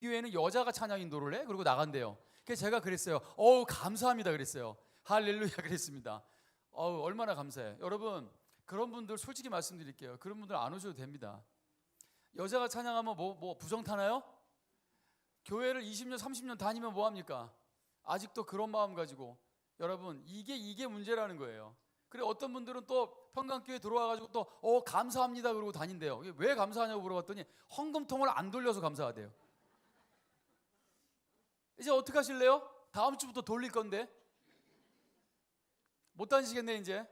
교회는 여자가 찬양 인도를 해? 그리고 나간대요. 그래서 제가 그랬어요. 감사합니다 그랬어요. 할렐루야 그랬습니다. 얼마나 감사해. 여러분, 그런 분들 솔직히 말씀드릴게요. 그런 분들 안 오셔도 됩니다. 여자가 찬양하면 뭐 부정 타나요? 교회를 20년 30년 다니면 뭐합니까? 아직도 그런 마음 가지고. 여러분, 이게 문제라는 거예요. 그래, 어떤 분들은 또 평강교회 들어와가지고 또 감사합니다 그러고 다닌대요. 왜 감사하냐고 물어봤더니 헌금통을 안 돌려서 감사하대요. 이제 어떻게 하실래요? 다음 주부터 돌릴 건데 못 다니시겠네 이제.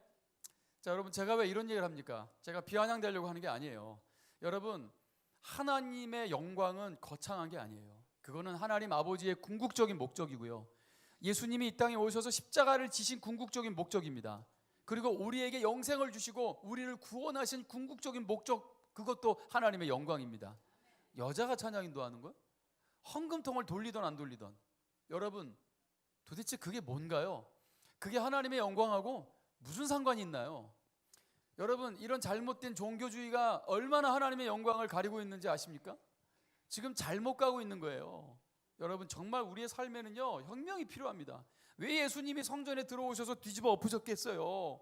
자, 여러분, 제가 왜 이런 얘기를 합니까? 제가 비아냥대려고 하는 게 아니에요. 여러분, 하나님의 영광은 거창한 게 아니에요. 그거는 하나님 아버지의 궁극적인 목적이고요. 예수님이 이 땅에 오셔서 십자가를 지신 궁극적인 목적입니다. 그리고 우리에게 영생을 주시고 우리를 구원하신 궁극적인 목적, 그것도 하나님의 영광입니다. 여자가 찬양 인도하는 거요? 헌금통을 돌리던 안 돌리던. 여러분, 도대체 그게 뭔가요? 그게 하나님의 영광하고 무슨 상관이 있나요? 여러분, 이런 잘못된 종교주의가 얼마나 하나님의 영광을 가리고 있는지 아십니까? 지금 잘못 가고 있는 거예요. 여러분, 정말 우리의 삶에는요 혁명이 필요합니다. 왜 예수님이 성전에 들어오셔서 뒤집어 엎으셨겠어요?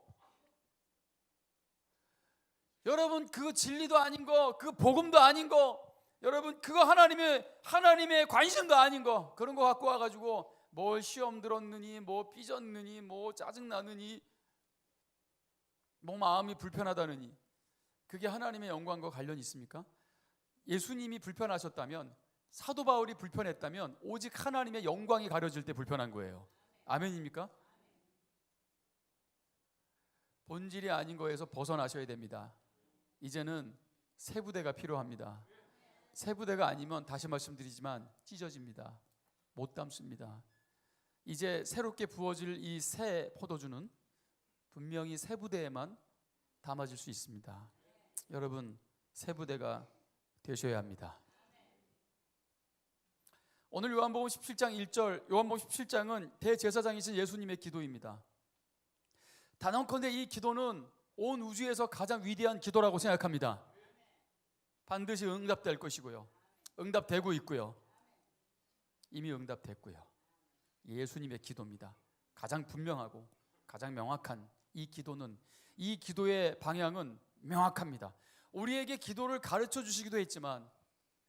여러분, 그 진리도 아닌 거, 그 복음도 아닌 거, 여러분, 그거 하나님의 관심도 아닌 거, 그런 거 갖고 와가지고 뭘 시험 들었느니, 뭐 삐졌느니, 뭐 짜증나느니, 뭐 마음이 불편하다느니, 그게 하나님의 영광과 관련이 있습니까? 예수님이 불편하셨다면, 사도 바울이 불편했다면 오직 하나님의 영광이 가려질 때 불편한 거예요. 아멘입니까? 본질이 아닌 거에서 벗어나셔야 됩니다. 이제는 새 부대가 필요합니다. 새 부대가 아니면 다시 말씀드리지만 찢어집니다. 못 담습니다. 이제 새롭게 부어질 이 새 포도주는 분명히 새 부대에만 담아질 수 있습니다. 여러분, 새 부대가 되셔야 합니다. 오늘 요한복음 17장 1절, 요한복음 17장은 대제사장이신 예수님의 기도입니다. 단언컨대 이 기도는 온 우주에서 가장 위대한 기도라고 생각합니다. 반드시 응답될 것이고요. 응답되고 있고요. 이미 응답됐고요. 예수님의 기도입니다. 가장 분명하고 가장 명확한 이 기도는, 이 기도의 방향은 명확합니다. 우리에게 기도를 가르쳐 주시기도 했지만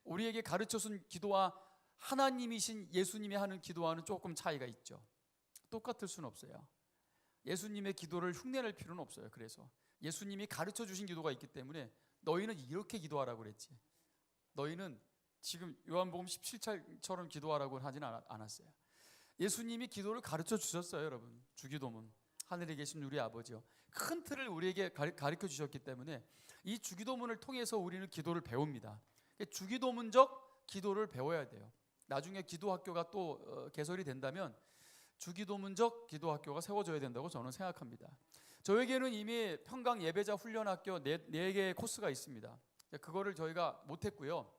우리에게 가르쳐 준 기도와 하나님이신 예수님이 하는 기도와는 조금 차이가 있죠. 똑같을 수는 없어요. 예수님의 기도를 흉내낼 필요는 없어요. 그래서 예수님이 가르쳐 주신 기도가 있기 때문에 너희는 이렇게 기도하라고 그랬지, 너희는 지금 요한복음 17절처럼 기도하라고 하진 않았어요. 예수님이 기도를 가르쳐 주셨어요. 여러분, 주기도문, 하늘에 계신 우리 아버지요, 큰 틀을 우리에게 가르쳐 주셨기 때문에 이 주기도문을 통해서 우리는 기도를 배웁니다. 주기도문적 기도를 배워야 돼요. 나중에 기도학교가 또 개설이 된다면 주기도문적 기도학교가 세워져야 된다고 저는 생각합니다. 저에게는 이미 평강 예배자 훈련학교 4개의 코스가 있습니다. 그거를 저희가 못했고요.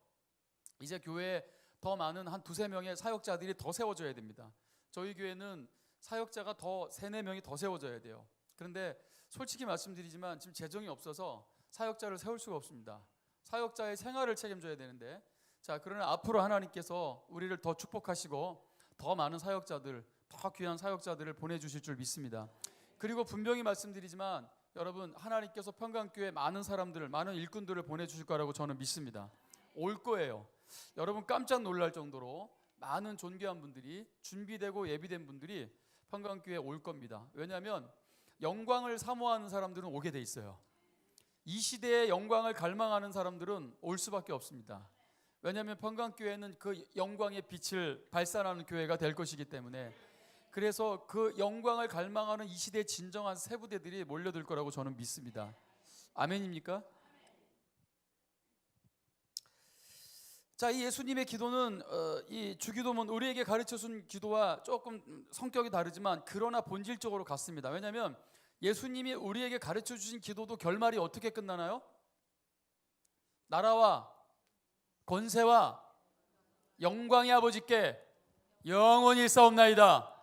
이제 교회에 더 많은 한 2-3명의 사역자들이 더 세워져야 됩니다. 저희 교회는 사역자가 더 3-4명이 더 세워져야 돼요. 그런데 솔직히 말씀드리지만 지금 재정이 없어서 사역자를 세울 수가 없습니다. 사역자의 생활을 책임져야 되는데, 자, 그러나 앞으로 하나님께서 우리를 더 축복하시고 더 많은 사역자들, 더 귀한 사역자들을 보내주실 줄 믿습니다. 그리고 분명히 말씀드리지만 여러분, 하나님께서 평강교회 많은 사람들을, 많은 일꾼들을 보내주실 거라고 저는 믿습니다. 올 거예요. 여러분, 깜짝 놀랄 정도로 많은 존귀한 분들이, 준비되고 예비된 분들이 평강교회에 올 겁니다. 왜냐하면 영광을 사모하는 사람들은 오게 돼 있어요. 이 시대의 영광을 갈망하는 사람들은 올 수밖에 없습니다. 왜냐하면 평강교회는 그 영광의 빛을 발산하는 교회가 될 것이기 때문에, 그래서 그 영광을 갈망하는 이 시대의 진정한 세부대들이 몰려들 거라고 저는 믿습니다. 아멘입니까? 자, 이 예수님의 기도는 이 주기도문, 우리에게 가르쳐준 기도와 조금 성격이 다르지만 그러나 본질적으로 같습니다. 왜냐하면 예수님이 우리에게 가르쳐주신 기도도 결말이 어떻게 끝나나요? 나라와 권세와 영광의 아버지께 영원히 싸움나이다.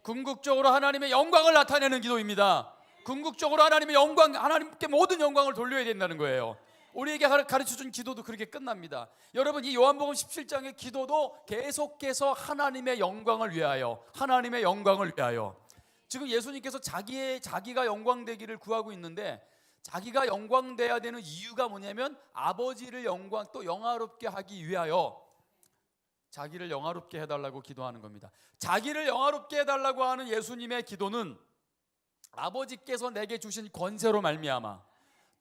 궁극적으로 하나님의 영광을 나타내는 기도입니다. 궁극적으로 하나님의 영광, 하나님께 모든 영광을 돌려야 된다는 거예요. 우리에게 가르쳐준 기도도 그렇게 끝납니다. 여러분, 이 요한복음 17장의 기도도 계속해서 하나님의 영광을 위하여, 하나님의 영광을 위하여. 지금 예수님께서 자기가 영광되기를 구하고 있는데, 자기가 영광돼야 되는 이유가 뭐냐면 아버지를 영광 또 영화롭게 하기 위하여 자기를 영화롭게 해달라고 기도하는 겁니다. 자기를 영화롭게 해달라고 하는 예수님의 기도는 아버지께서 내게 주신 권세로 말미암아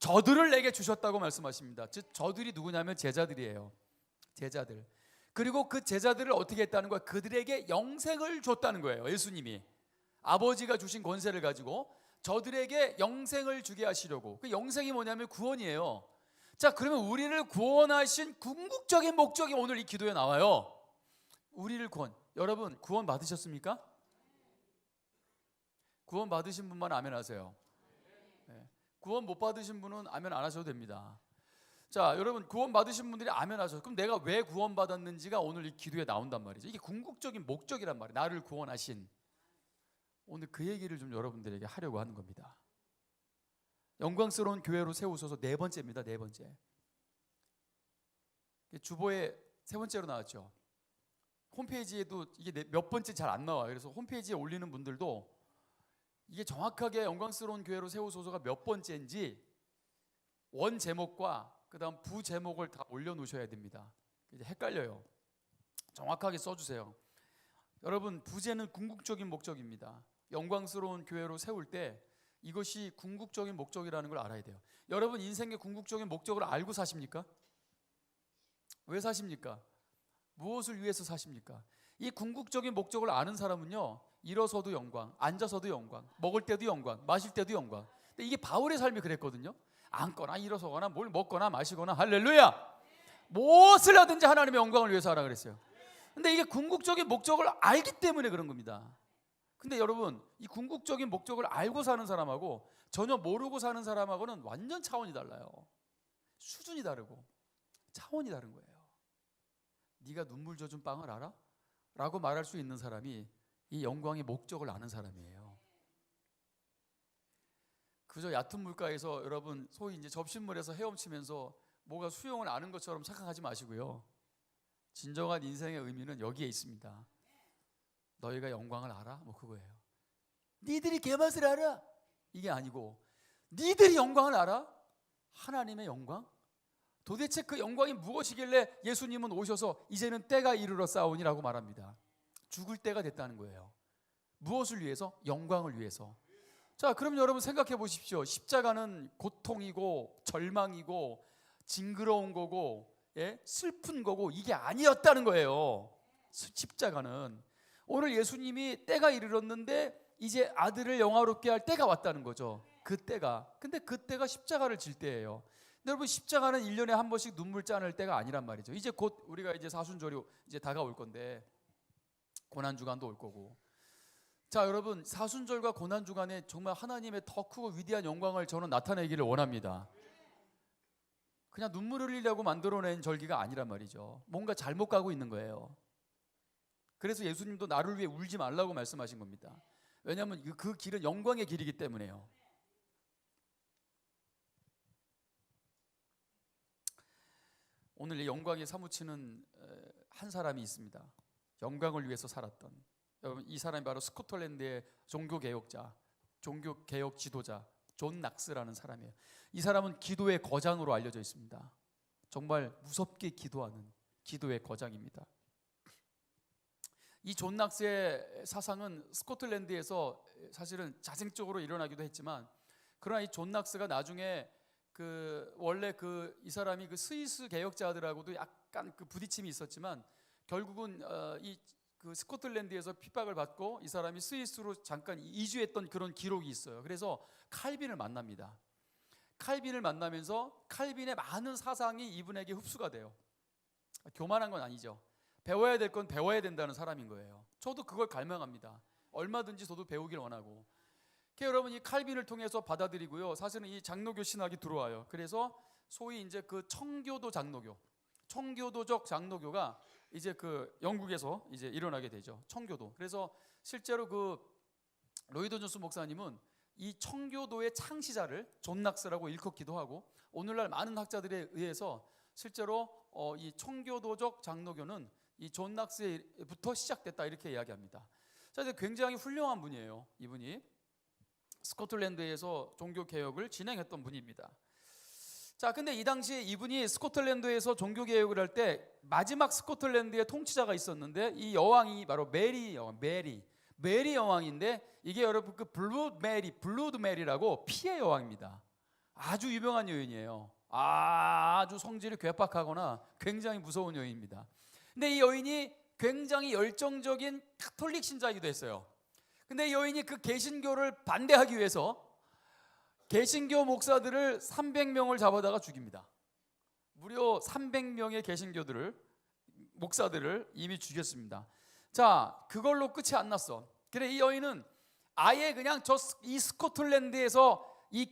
저들을 내게 주셨다고 말씀하십니다. 즉 저들이 누구냐면 제자들이에요. 제자들. 그리고 그 제자들을 어떻게 했다는 거야? 그들에게 영생을 줬다는 거예요. 예수님이 아버지가 주신 권세를 가지고 저들에게 영생을 주게 하시려고. 그 영생이 뭐냐면 구원이에요. 자, 그러면 우리를 구원하신 궁극적인 목적이 오늘 이 기도에 나와요. 우리를 구원. 여러분 구원 받으셨습니까? 구원 받으신 분만 아멘 하세요. 네. 구원 못 받으신 분은 아멘 안 하셔도 됩니다. 자, 여러분 구원 받으신 분들이 아멘 하셔서 그럼 내가 왜 구원 받았는지가 오늘 이 기도에 나온단 말이죠. 이게 궁극적인 목적이란 말이에요. 나를 구원하신. 오늘 그 얘기를 좀 여러분들에게 하려고 하는 겁니다. 영광스러운 교회로 세우셔서 네 번째입니다. 네 번째. 주보에 세 번째로 나왔죠. 홈페이지에도 이게 몇 번째 잘 안 나와요. 그래서 홈페이지에 올리는 분들도 이게 정확하게 영광스러운 교회로 세우소서가 몇 번째인지 원 제목과 그 다음 부 제목을 다 올려놓으셔야 됩니다. 이제 헷갈려요. 정확하게 써주세요. 여러분 부제는 궁극적인 목적입니다. 영광스러운 교회로 세울 때 이것이 궁극적인 목적이라는 걸 알아야 돼요. 여러분 인생의 궁극적인 목적을 알고 사십니까? 왜 사십니까? 무엇을 위해서 사십니까? 이 궁극적인 목적을 아는 사람은요, 일어서도 영광, 앉아서도 영광, 먹을 때도 영광, 마실 때도 영광. 근데 이게 바울의 삶이 그랬거든요. 앉거나 일어서거나 뭘 먹거나 마시거나 할렐루야, 무엇을 하든지 하나님의 영광을 위해서 하라 그랬어요. 근데 이게 궁극적인 목적을 알기 때문에 그런 겁니다. 근데 여러분 이 궁극적인 목적을 알고 사는 사람하고 전혀 모르고 사는 사람하고는 완전 차원이 달라요. 수준이 다르고 차원이 다른 거예요. 네가 눈물 젖은 빵을 알아? 라고 말할 수 있는 사람이 이 영광의 목적을 아는 사람이에요. 그저 얕은 물가에서 여러분 소위 이제 접신물에서 헤엄치면서 뭐가 수영을 아는 것처럼 착각하지 마시고요. 진정한 인생의 의미는 여기에 있습니다. 너희가 영광을 알아? 뭐 그거예요. 니들이 개맛을 알아? 이게 아니고 니들이 영광을 알아? 하나님의 영광? 도대체 그 영광이 무엇이길래 예수님은 오셔서 이제는 때가 이르러 싸우니라고 말합니다. 죽을 때가 됐다는 거예요. 무엇을 위해서? 영광을 위해서. 자, 그럼 여러분 생각해 보십시오. 십자가는 고통이고 절망이고 징그러운 거고, 예? 슬픈 거고 이게 아니었다는 거예요. 십자가는 오늘 예수님이 때가 이르렀는데 이제 아들을 영화롭게 할 때가 왔다는 거죠. 그 때가. 근데 그 때가 십자가를 질 때예요. 여러분 십자가는 1년에 한 번씩 눈물 짜낼 때가 아니란 말이죠. 이제 곧 우리가 이제 사순절이 이제 다가올 건데 고난주간도 올 거고. 자, 여러분 사순절과 고난주간에 정말 하나님의 더 크고 위대한 영광을 저는 나타내기를 원합니다. 그냥 눈물 흘리려고 만들어낸 절기가 아니란 말이죠. 뭔가 잘못 가고 있는 거예요. 그래서 예수님도 나를 위해 울지 말라고 말씀하신 겁니다. 왜냐하면 그 길은 영광의 길이기 때문에요. 오늘 이 영광에 사무치는 한 사람이 있습니다. 영광을 위해서 살았던, 여러분 이 사람이 바로 스코틀랜드의 종교개혁자, 종교개혁 지도자 존 낙스라는 사람이에요. 이 사람은 기도의 거장으로 알려져 있습니다. 정말 무섭게 기도하는 기도의 거장입니다. 이 존 낙스의 사상은 스코틀랜드에서 사실은 자생적으로 일어나기도 했지만, 그러나 이 존 낙스가 나중에 원래 이 사람이 그 스위스 개혁자들하고도 약간 그 부딪힘이 있었지만 결국은 그 스코틀랜드에서 핍박을 받고 이 사람이 스위스로 잠깐 이주했던 그런 기록이 있어요. 그래서 칼빈을 만납니다. 칼빈을 만나면서 칼빈의 많은 사상이 이분에게 흡수가 돼요. 교만한 건 아니죠. 배워야 될 건 배워야 된다는 사람인 거예요. 저도 그걸 갈망합니다. 얼마든지 저도 배우길 원하고. 여러분 이 칼빈을 통해서 받아들이고요. 사실은 이 장로교 신학이 들어와요. 그래서 소위 이제 그 청교도 장로교, 청교도적 장로교가 이제 그 영국에서 이제 일어나게 되죠. 청교도. 그래서 실제로 그 로이드 존스 목사님은 이 청교도의 창시자를 존 낙스라고 일컫기도 하고, 오늘날 많은 학자들에 의해서 실제로 이 청교도적 장로교는 이 존 낙스부터 시작됐다 이렇게 이야기합니다. 자, 굉장히 훌륭한 분이에요. 이분이 스코틀랜드에서 종교 개혁을 진행했던 분입니다. 자, 근데 이 당시에 이분이 스코틀랜드에서 종교 개혁을 할 때 마지막 스코틀랜드의 통치자가 있었는데, 이 여왕이 바로 메리 여왕인데, 이게 여러분 그 블루드 메리라고 피의 여왕입니다. 아주 유명한 여인이에요. 아주 성질이 괴팍하거나 굉장히 무서운 여인입니다. 근데 이 여인이 굉장히 열정적인 카톨릭 신자이기도 했어요. 근데 이 여인이 그 개신교를 반대하기 위해서 개신교 목사들을 300명을 잡아다가 죽입니다. 무려 300명의 목사들을 이미 죽였습니다. 자, 그걸로 끝이 안 났어. 그래, 이 여인은 아예 그냥 이 스코틀랜드에서 이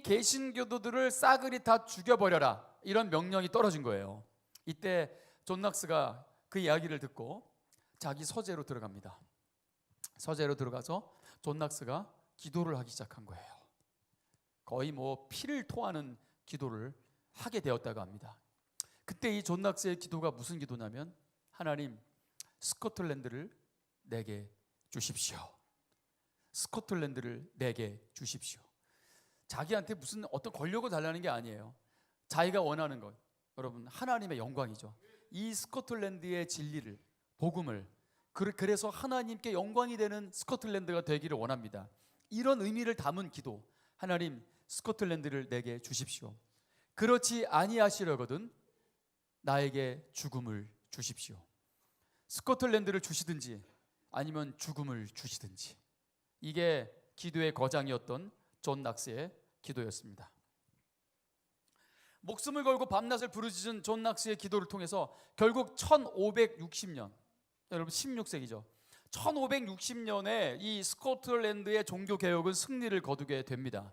개신교도들을 싸그리 다 죽여버려라, 이런 명령이 떨어진 거예요. 이때 존 낙스가 그 이야기를 듣고 자기 서재로 들어갑니다. 서재로 들어가서 존 낙스가 기도를 하기 시작한 거예요. 거의 피를 토하는 기도를 하게 되었다고 합니다. 그때 이 존 낙스의 기도가 무슨 기도냐면, 하나님, 스코틀랜드를 내게 주십시오. 스코틀랜드를 내게 주십시오. 자기한테 무슨 어떤 권력을 달라는 게 아니에요. 자기가 원하는 것, 여러분, 하나님의 영광이죠. 이 스코틀랜드의 진리를, 복음을, 그래서 하나님께 영광이 되는 스코틀랜드가 되기를 원합니다. 이런 의미를 담은 기도, 하나님, 스코틀랜드를 내게 주십시오. 그렇지 아니하시려거든 나에게 죽음을 주십시오. 스코틀랜드를 주시든지 아니면 죽음을 주시든지. 이게 기도의 거장이었던 존 낙스의 기도였습니다. 목숨을 걸고 밤낮을 부르짖은 존 낙스의 기도를 통해서 결국 1560년, 여러분 16세기죠. 1560년에 이 스코틀랜드의 종교 개혁은 승리를 거두게 됩니다.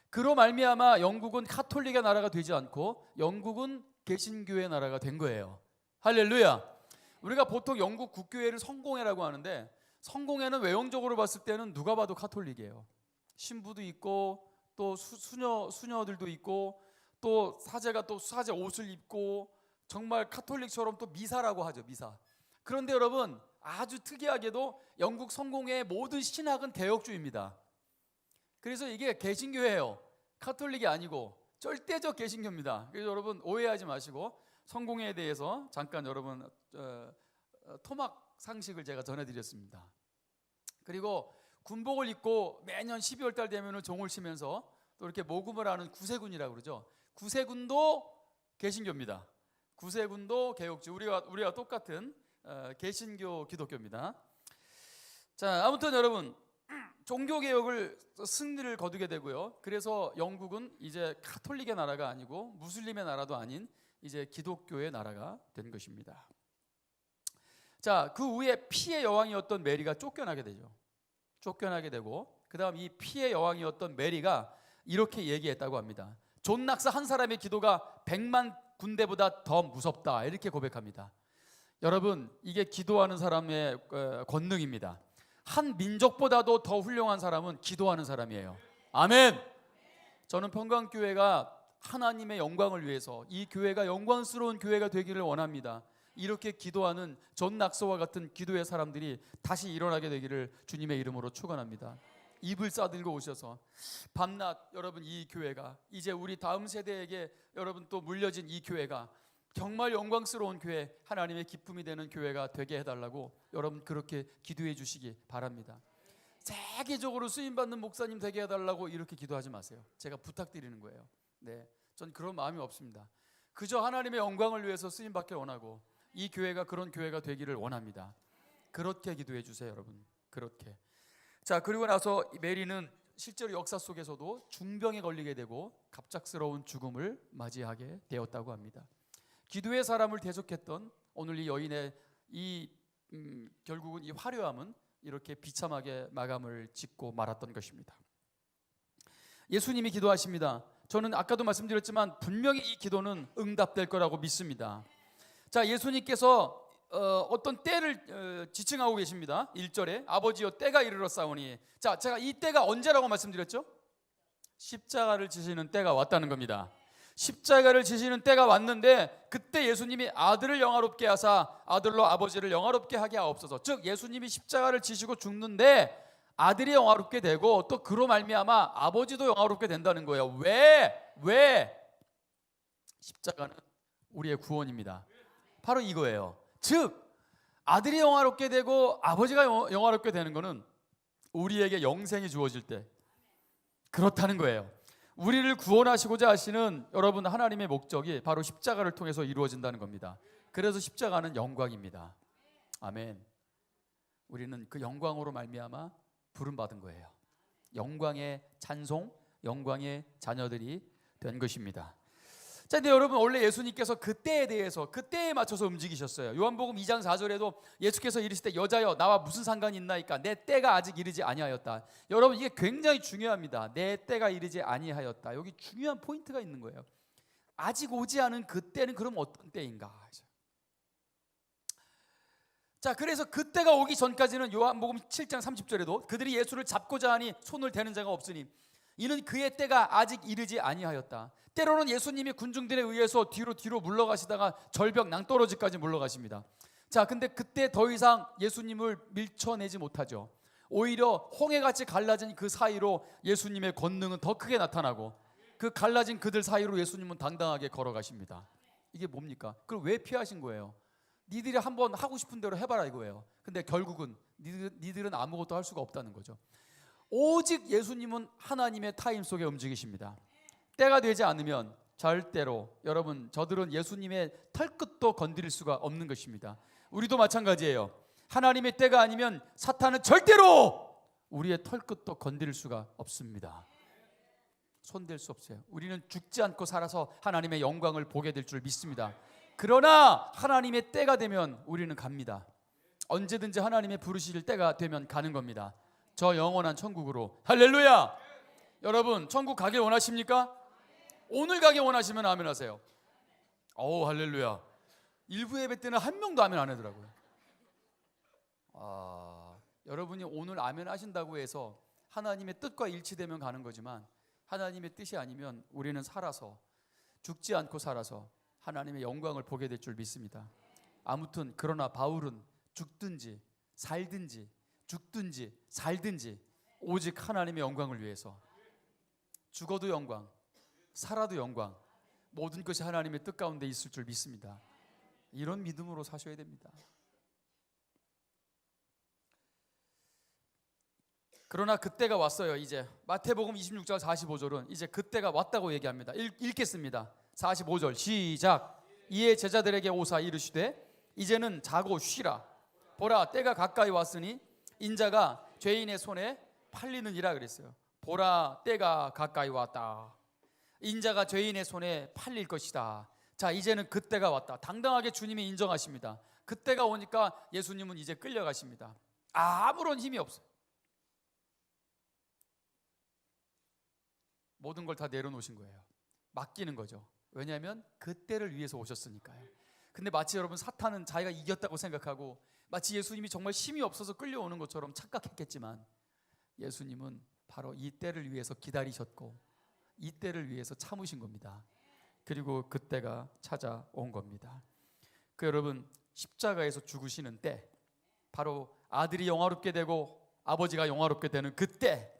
그로 말미암아 영국은 카톨릭의 나라가 되지 않고 영국은 개신교의 나라가 된 거예요. 할렐루야. 우리가 보통 영국 국교회를 성공회라고 하는데, 성공회는 외형적으로 봤을 때는 누가 봐도 카톨릭이에요. 신부도 있고 또 수녀들도 있고, 또 사제가 또 사제 옷을 입고, 정말 카톨릭처럼 또 미사라고 하죠, 미사. 그런데 여러분, 아주 특이하게도 영국 성공회의 모든 신학은 개혁주의입니다. 그래서 이게 개신교예요. 카톨릭이 아니고 절대적 개신교입니다. 그래서 여러분 오해하지 마시고, 성공회에 대해서 잠깐 여러분 토막 상식을 제가 전해드렸습니다. 그리고 군복을 입고 매년 12월 달 되면 종을 치면서 또 이렇게 모금을 하는 구세군이라고 그러죠. 구세군도 개신교입니다. 구세군도 개혁주의, 우리와 똑같은 개신교 기독교입니다. 자, 아무튼 여러분, 종교 개혁을 승리를 거두게 되고요. 그래서 영국은 이제 카톨릭의 나라가 아니고 무슬림의 나라도 아닌 이제 기독교의 나라가 된 것입니다. 자, 그 후에 피의 여왕이었던 메리가 쫓겨나게 되죠. 쫓겨나게 되고, 그다음 이 피의 여왕이었던 메리가 이렇게 얘기했다고 합니다. 존 낙스 한 사람의 기도가 100만 군대보다 더 무섭다, 이렇게 고백합니다. 여러분, 이게 기도하는 사람의 권능입니다. 한 민족보다도 더 훌륭한 사람은 기도하는 사람이에요. 아멘. 저는 평강교회가 하나님의 영광을 위해서 이 교회가 영광스러운 교회가 되기를 원합니다. 이렇게 기도하는 존 낙스와 같은 기도의 사람들이 다시 일어나게 되기를 주님의 이름으로 축원합니다. 입을 싸들고 오셔서 밤낮 여러분, 이 교회가 이제 우리 다음 세대에게 여러분 또 물려진 이 교회가 정말 영광스러운 교회, 하나님의 기쁨이 되는 교회가 되게 해달라고 여러분 그렇게 기도해 주시기 바랍니다. 세계적으로 쓰임받는 목사님 되게 해달라고 이렇게 기도하지 마세요. 제가 부탁드리는 거예요. 네, 전 그런 마음이 없습니다. 그저 하나님의 영광을 위해서 쓰임받길 원하고 이 교회가 그런 교회가 되기를 원합니다. 그렇게 기도해 주세요, 여러분. 그렇게. 자, 그리고 나서 메리는 실제로 역사 속에서도 중병에 걸리게 되고 갑작스러운 죽음을 맞이하게 되었다고 합니다. 기도의 사람을 대적했던 오늘 이 여인의 결국은 이 화려함은 이렇게 비참하게 마감을 짓고 말았던 것입니다. 예수님이 기도하십니다. 저는 아까도 말씀드렸지만 분명히 이 기도는 응답될 거라고 믿습니다. 자, 예수님께서 어떤 때를 지칭하고 계십니다. 1절에 아버지여 때가 이르렀사오니. 자, 제가 이 때가 언제라고 말씀드렸죠? 십자가를 지시는 때가 왔다는 겁니다. 십자가를 지시는 때가 왔는데 그때 예수님이 아들을 영화롭게 하사 아들로 아버지를 영화롭게 하게 하옵소서. 즉 예수님이 십자가를 지시고 죽는데 아들이 영화롭게 되고 또 그로 말미암아 아버지도 영화롭게 된다는 거예요. 왜? 십자가는 우리의 구원입니다. 바로 이거예요. 즉 아들이 영화롭게 되고 아버지가 영화롭게 되는 것은 우리에게 영생이 주어질 때 그렇다는 거예요. 우리를 구원하시고자 하시는 여러분 하나님의 목적이 바로 십자가를 통해서 이루어진다는 겁니다. 그래서 십자가는 영광입니다. 아멘. 우리는 그 영광으로 말미암아 부름받은 거예요. 영광의 찬송, 영광의 자녀들이 된 것입니다. 자, 근데 여러분 원래 예수님께서 그때에 대해서 그때에 맞춰서 움직이셨어요. 요한복음 2장 4절에도 예수께서 이르시되 여자여 나와 무슨 상관이 있나이까 내 때가 아직 이르지 아니하였다. 여러분 이게 굉장히 중요합니다. 내 때가 이르지 아니하였다. 여기 중요한 포인트가 있는 거예요. 아직 오지 않은 그 때는 그럼 어떤 때인가? 자, 그래서 그때가 오기 전까지는 요한복음 7장 30절에도 그들이 예수를 잡고자 하니 손을 대는 자가 없으니 이는 그의 때가 아직 이르지 아니하였다. 때로는 예수님이 군중들에 의해서 뒤로 물러가시다가 절벽 낭떠러지까지 물러가십니다. 자, 근데 그때 더 이상 예수님을 밀쳐내지 못하죠. 오히려 홍해같이 갈라진 그 사이로 예수님의 권능은 더 크게 나타나고 그 갈라진 그들 사이로 예수님은 당당하게 걸어가십니다. 이게 뭡니까? 그걸 왜 피하신 거예요? 니들이 한번 하고 싶은 대로 해봐라 이거예요. 근데 결국은 니들은 아무것도 할 수가 없다는 거죠. 오직 예수님은 하나님의 타임 속에 움직이십니다. 때가 되지 않으면 절대로 여러분 저들은 예수님의 털끝도 건드릴 수가 없는 것입니다. 우리도 마찬가지예요. 하나님의 때가 아니면 사탄은 절대로 우리의 털끝도 건드릴 수가 없습니다. 손댈 수 없어요. 우리는 죽지 않고 살아서 하나님의 영광을 보게 될 줄 믿습니다. 그러나 하나님의 때가 되면 우리는 갑니다. 언제든지 하나님의 부르실 때가 되면 가는 겁니다. 저 영원한 천국으로. 할렐루야. 여러분 천국 가길 원하십니까? 오늘 가길 원하시면 아멘 하세요. 오, 할렐루야. 일부 예배 때는 한 명도 아멘 안 하더라고요. 여러분이 오늘 아멘 하신다고 해서 하나님의 뜻과 일치되면 가는 거지만 하나님의 뜻이 아니면 우리는 살아서 죽지 않고 살아서 하나님의 영광을 보게 될 줄 믿습니다. 아무튼 그러나 바울은 죽든지 살든지 죽든지 살든지 오직 하나님의 영광을 위해서 죽어도 영광, 살아도 영광, 모든 것이 하나님의 뜻 가운데 있을 줄 믿습니다. 이런 믿음으로 사셔야 됩니다. 그러나 그때가 왔어요. 이제 마태복음 26장 45절은 이제 그때가 왔다고 얘기합니다. 읽겠습니다. 45절 시작. 이에 제자들에게 오사 이르시되 이제는 자고 쉬라. 보라 때가 가까이 왔으니 인자가 죄인의 손에 팔리느니라 그랬어요. 보라 때가 가까이 왔다. 인자가 죄인의 손에 팔릴 것이다. 자, 이제는 그때가 왔다. 당당하게 주님이 인정하십니다. 그때가 오니까 예수님은 이제 끌려가십니다. 아무런 힘이 없어요. 모든 걸 다 내려놓으신 거예요. 맡기는 거죠. 왜냐하면 그때를 위해서 오셨으니까요. 근데 마치 여러분 사탄은 자기가 이겼다고 생각하고 마치 예수님이 정말 힘이 없어서 끌려오는 것처럼 착각했겠지만 예수님은 바로 이 때를 위해서 기다리셨고 이 때를 위해서 참으신 겁니다. 그리고 그때가 찾아온 겁니다. 그 여러분 십자가에서 죽으시는 때 바로 아들이 영화롭게 되고 아버지가 영화롭게 되는 그때.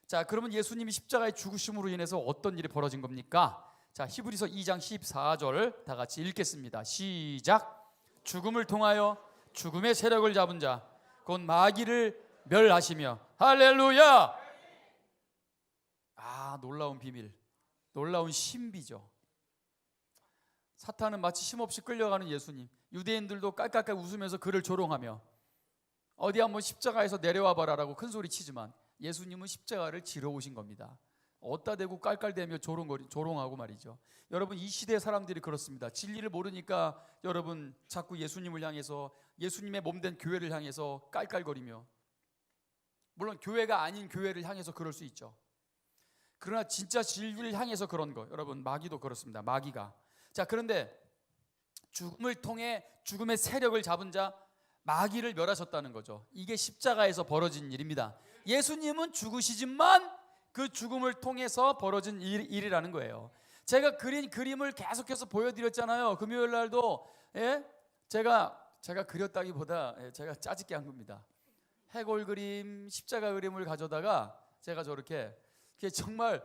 자, 그러면 예수님이 십자가의 죽으심으로 인해서 어떤 일이 벌어진 겁니까? 자, 히브리서 2장 14절 다 같이 읽겠습니다. 시작. 죽음을 통하여 죽음의 세력을 잡은 자 곧 마귀를 멸하시며. 할렐루야. 놀라운 비밀, 놀라운 신비죠. 사탄은 마치 힘없이 끌려가는 예수님, 유대인들도 깔깔깔 웃으면서 그를 조롱하며 어디 한번 십자가에서 내려와 봐라라고 큰 소리 치지만 예수님은 십자가를 지러 오신 겁니다. 어디다 대고 깔깔대며 조롱하고 말이죠. 여러분 이 시대 사람들이 그렇습니다. 진리를 모르니까 여러분 자꾸 예수님을 향해서 예수님의 몸된 교회를 향해서 깔깔거리며, 물론 교회가 아닌 교회를 향해서 그럴 수 있죠. 그러나 진짜 진리를 향해서 그런 거, 여러분 마귀도 그렇습니다. 마귀가. 자, 그런데 죽음을 통해 죽음의 세력을 잡은 자 마귀를 멸하셨다는 거죠. 이게 십자가에서 벌어진 일입니다. 예수님은 죽으시지만 그 죽음을 통해서 벌어진 일이라는 거예요. 제가 그린 그림을 계속해서 보여드렸잖아요. 금요일 날도 제가 그렸다기보다 제가 짜집게 한 겁니다. 해골 그림, 십자가 그림을 가져다가 제가 저렇게 정말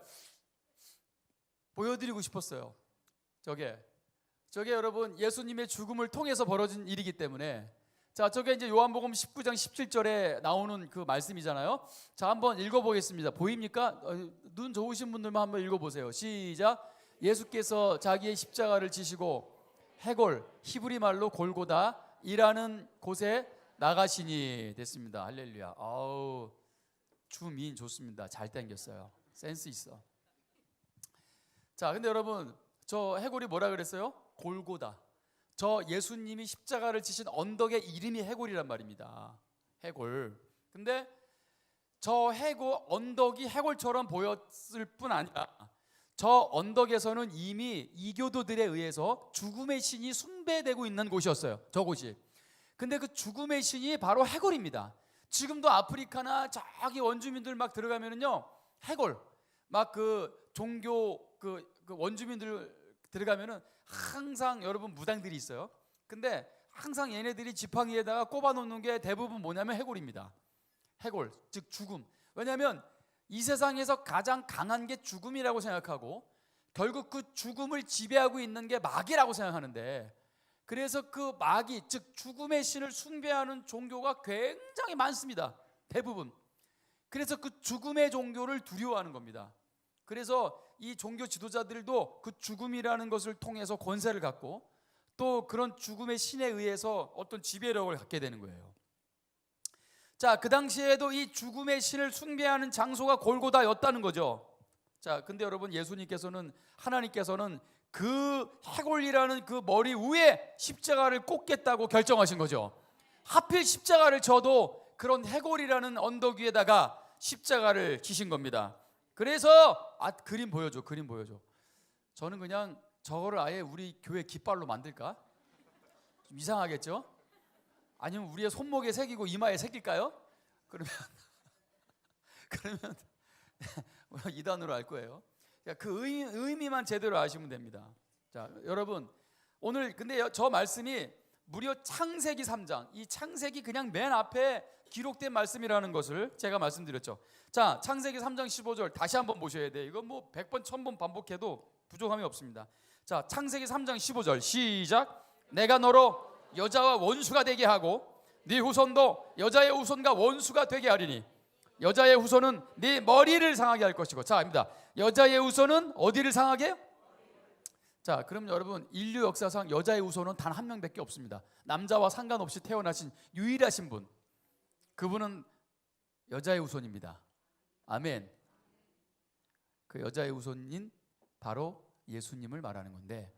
보여드리고 싶었어요. 저게 여러분 예수님의 죽음을 통해서 벌어진 일이기 때문에, 자, 저게 이제 요한복음 19장 17절에 나오는 그 말씀이잖아요. 자, 한번 읽어보겠습니다. 보입니까? 눈 좋으신 분들만 한번 읽어보세요. 시작. 예수께서 자기의 십자가를 지시고 해골, 히브리 말로 골고다이라는 곳에 나가시니. 됐습니다. 할렐루야. 아우, 주민 좋습니다. 잘 땡겼어요. 센스 있어. 자, 근데 여러분, 저 해골이 뭐라 그랬어요? 골고다. 저 예수님이 십자가를 지신 언덕의 이름이 해골이란 말입니다. 해골. 근데 저 해골 언덕이 해골처럼 보였을 뿐 아니라 저 언덕에서는 이미 이교도들에 의해서 죽음의 신이 숭배되고 있는 곳이었어요. 저곳이. 근데 그 죽음의 신이 바로 해골입니다. 지금도 아프리카나 저기 원주민들 막 들어가면은요, 해골 막 그 종교 그 원주민들 들어가면은 항상 여러분 무당들이 있어요. 근데 항상 얘네들이 지팡이에다가 꼽아놓는 게 대부분 뭐냐면 해골입니다. 해골, 즉 죽음. 왜냐하면 이 세상에서 가장 강한 게 죽음이라고 생각하고 결국 그 죽음을 지배하고 있는 게 마귀라고 생각하는데, 그래서 그 마귀, 즉 죽음의 신을 숭배하는 종교가 굉장히 많습니다. 대부분. 그래서 그 죽음의 종교를 두려워하는 겁니다. 그래서 이 종교 지도자들도 그 죽음이라는 것을 통해서 권세를 갖고 또 그런 죽음의 신에 의해서 어떤 지배력을 갖게 되는 거예요. 자, 그 당시에도 이 죽음의 신을 숭배하는 장소가 골고다였다는 거죠. 자, 근데 여러분 예수님께서는, 하나님께서는 그 해골이라는 그 머리 위에 십자가를 꽂겠다고 결정하신 거죠. 하필 십자가를 져도 그런 해골이라는 언덕 위에다가 십자가를 지신 겁니다. 그래서 그림 보여줘. 저는 그냥 저거를 아예 우리 교회 깃발로 만들까? 좀 이상하겠죠? 아니면 우리의 손목에 새기고 이마에 새길까요? 그러면 이단으로 할 거예요. 그 의미만 제대로 아시면 됩니다. 자, 여러분, 오늘 근데 저 말씀이 무려 창세기 3장, 이 창세기 그냥 맨 앞에 기록된 말씀이라는 것을 제가 말씀드렸죠. 자, 창세기 3장 15절 다시 한번 보셔야 돼요. 이건 뭐 100번 1000번 반복해도 부족함이 없습니다. 자, 창세기 3장 15절 시작. 내가 너로 여자와 원수가 되게 하고 네 후손도 여자의 후손과 원수가 되게 하리니 여자의 후손은 네 머리를 상하게 할 것이고. 자, 입니다. 여자의 후손은 어디를 상하게 해요? 자, 그럼 여러분, 인류 역사상 여자의 후손은 단 한 명밖에 없습니다. 남자와 상관없이 태어나신 유일하신 분, 그분은 여자의 후손입니다. 아멘. 그 여자의 후손인 바로 예수님을 말하는 건데,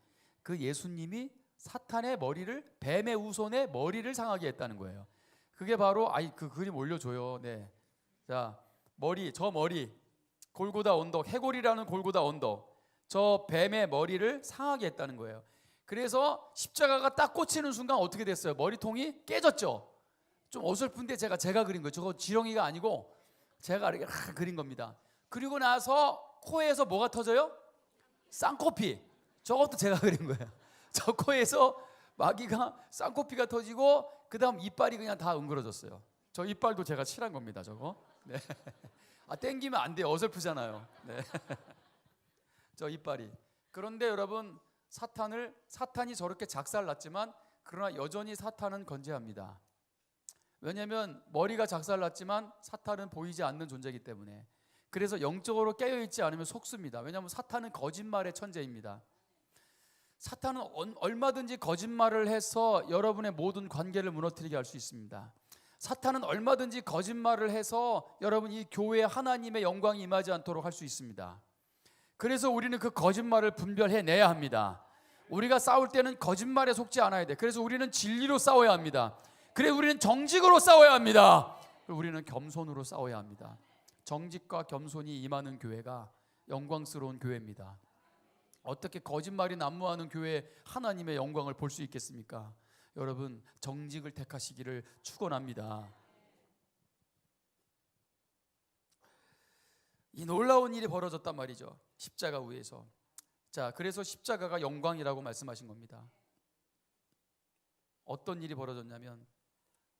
그 예수님이 사탄의 머리를, 뱀의 후손의 머리를 상하게 했다는 거예요. 그게 바로 그 그림 올려줘요. 네. 자, 저 머리 골고다 언덕, 해골이라는 골고다 언덕, 저 뱀의 머리를 상하게 했다는 거예요. 그래서 십자가가 딱 꽂히는 순간 어떻게 됐어요? 머리통이 깨졌죠. 좀 어설픈데 제가 그린 거예요. 저거 지렁이가 아니고 제가 이렇게 그린 겁니다. 그리고 나서 코에서 뭐가 터져요? 쌍코피. 저것도 제가 그린 거예요. 저 코에서 마귀가 쌍코피가 터지고 그 다음 이빨이 그냥 다 엉그러졌어요. 저 이빨도 제가 칠한 겁니다. 저거. 네. 땡기면 안 돼요. 어설프잖아요. 네. 저 이빨이. 그런데 여러분, 사탄이 저렇게 작살났지만 그러나 여전히 사탄은 건재합니다. 왜냐하면 머리가 작살났지만 사탄은 보이지 않는 존재이기 때문에. 그래서 영적으로 깨어있지 않으면 속습니다. 왜냐하면 사탄은 거짓말의 천재입니다. 사탄은 얼마든지 거짓말을 해서 여러분의 모든 관계를 무너뜨리게 할 수 있습니다. 사탄은 얼마든지 거짓말을 해서 여러분 이 교회에 하나님의 영광이 임하지 않도록 할 수 있습니다. 그래서 우리는 그 거짓말을 분별해내야 합니다. 우리가 싸울 때는 거짓말에 속지 않아야 돼. 그래서 우리는 진리로 싸워야 합니다. 그래서 우리는 정직으로 싸워야 합니다. 우리는 겸손으로 싸워야 합니다. 정직과 겸손이 임하는 교회가 영광스러운 교회입니다. 어떻게 거짓말이 난무하는 교회에 하나님의 영광을 볼 수 있겠습니까? 여러분, 정직을 택하시기를 축원합니다. 이 놀라운 일이 벌어졌단 말이죠. 십자가 위에서. 자, 그래서 십자가가 영광이라고 말씀하신 겁니다. 어떤 일이 벌어졌냐면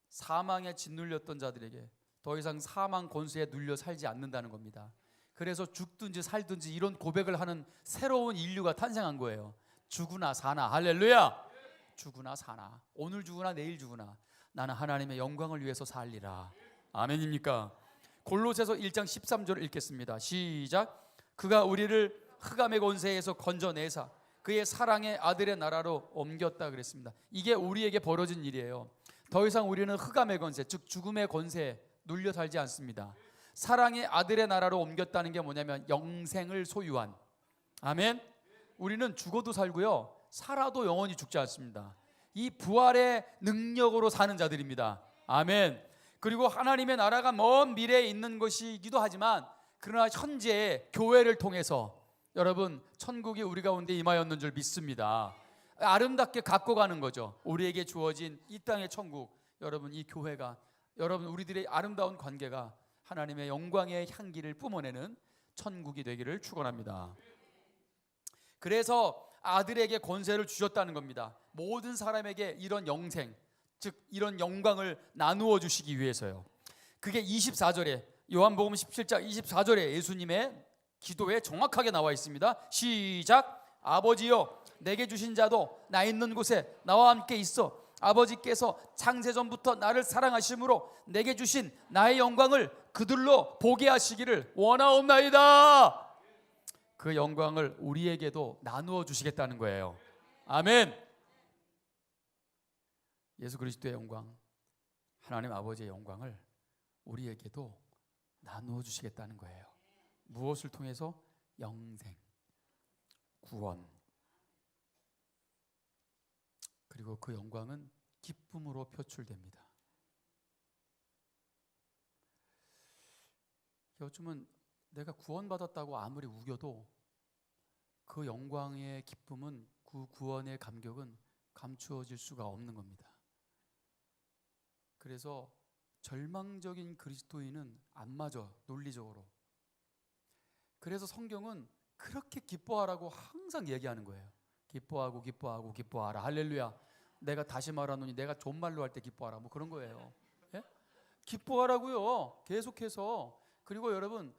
사망에 짓눌렸던 자들에게 더 이상 사망 권세에 눌려 살지 않는다는 겁니다. 그래서 죽든지 살든지 이런 고백을 하는 새로운 인류가 탄생한 거예요. 죽으나 사나, 할렐루야. 죽으나 사나, 오늘 죽으나 내일 죽으나 나는 하나님의 영광을 위해서 살리라. 아멘입니까? 골로새서 1장 13절을 읽겠습니다. 시작. 그가 우리를 흑암의 권세에서 건져내사 그의 사랑의 아들의 나라로 옮겼다 그랬습니다. 이게 우리에게 벌어진 일이에요. 더 이상 우리는 흑암의 권세, 즉 죽음의 권세에 눌려 살지 않습니다. 사랑의 아들의 나라로 옮겼다는 게 뭐냐면 영생을 소유한, 아멘. 우리는 죽어도 살고요, 살아도 영원히 죽지 않습니다. 이 부활의 능력으로 사는 자들입니다. 아멘. 그리고 하나님의 나라가 먼 미래에 있는 것이기도 하지만 그러나 현재 교회를 통해서 여러분 천국이 우리 가운데 임하였는 줄 믿습니다. 아름답게 갖고 가는 거죠. 우리에게 주어진 이 땅의 천국. 여러분, 이 교회가, 여러분 우리들의 아름다운 관계가 하나님의 영광의 향기를 뿜어내는 천국이 되기를 축원합니다. 그래서 아들에게 권세를 주셨다는 겁니다. 모든 사람에게 이런 영생, 즉 이런 영광을 나누어 주시기 위해서요. 그게 24절에, 요한복음 17장 24절에 예수님의 기도에 정확하게 나와 있습니다. 시작. 아버지여, 내게 주신 자도 나 있는 곳에 나와 함께 있어 아버지께서 창세전부터 나를 사랑하심으로 내게 주신 나의 영광을 그들로 보게 하시기를 원하옵나이다. 그 영광을 우리에게도 나누어 주시겠다는 거예요. 아멘. 예수 그리스도의 영광, 하나님 아버지의 영광을 우리에게도 나누어 주시겠다는 거예요. 무엇을 통해서? 영생, 구원, 그리고 그 영광은 기쁨으로 표출됩니다. 요즘은 내가 구원받았다고 아무리 우겨도 그 영광의 기쁨은, 그 구원의 감격은 감추어질 수가 없는 겁니다. 그래서 절망적인 그리스도인은 안 맞아, 논리적으로. 그래서 성경은 그렇게 기뻐하라고 항상 얘기하는 거예요. 기뻐하고 기뻐하고 기뻐하라. 할렐루야. 내가 다시 말하노니 내가 존말로 할 때 기뻐하라, 뭐 그런 거예요. 예? 기뻐하라고요, 계속해서. 그리고 여러분,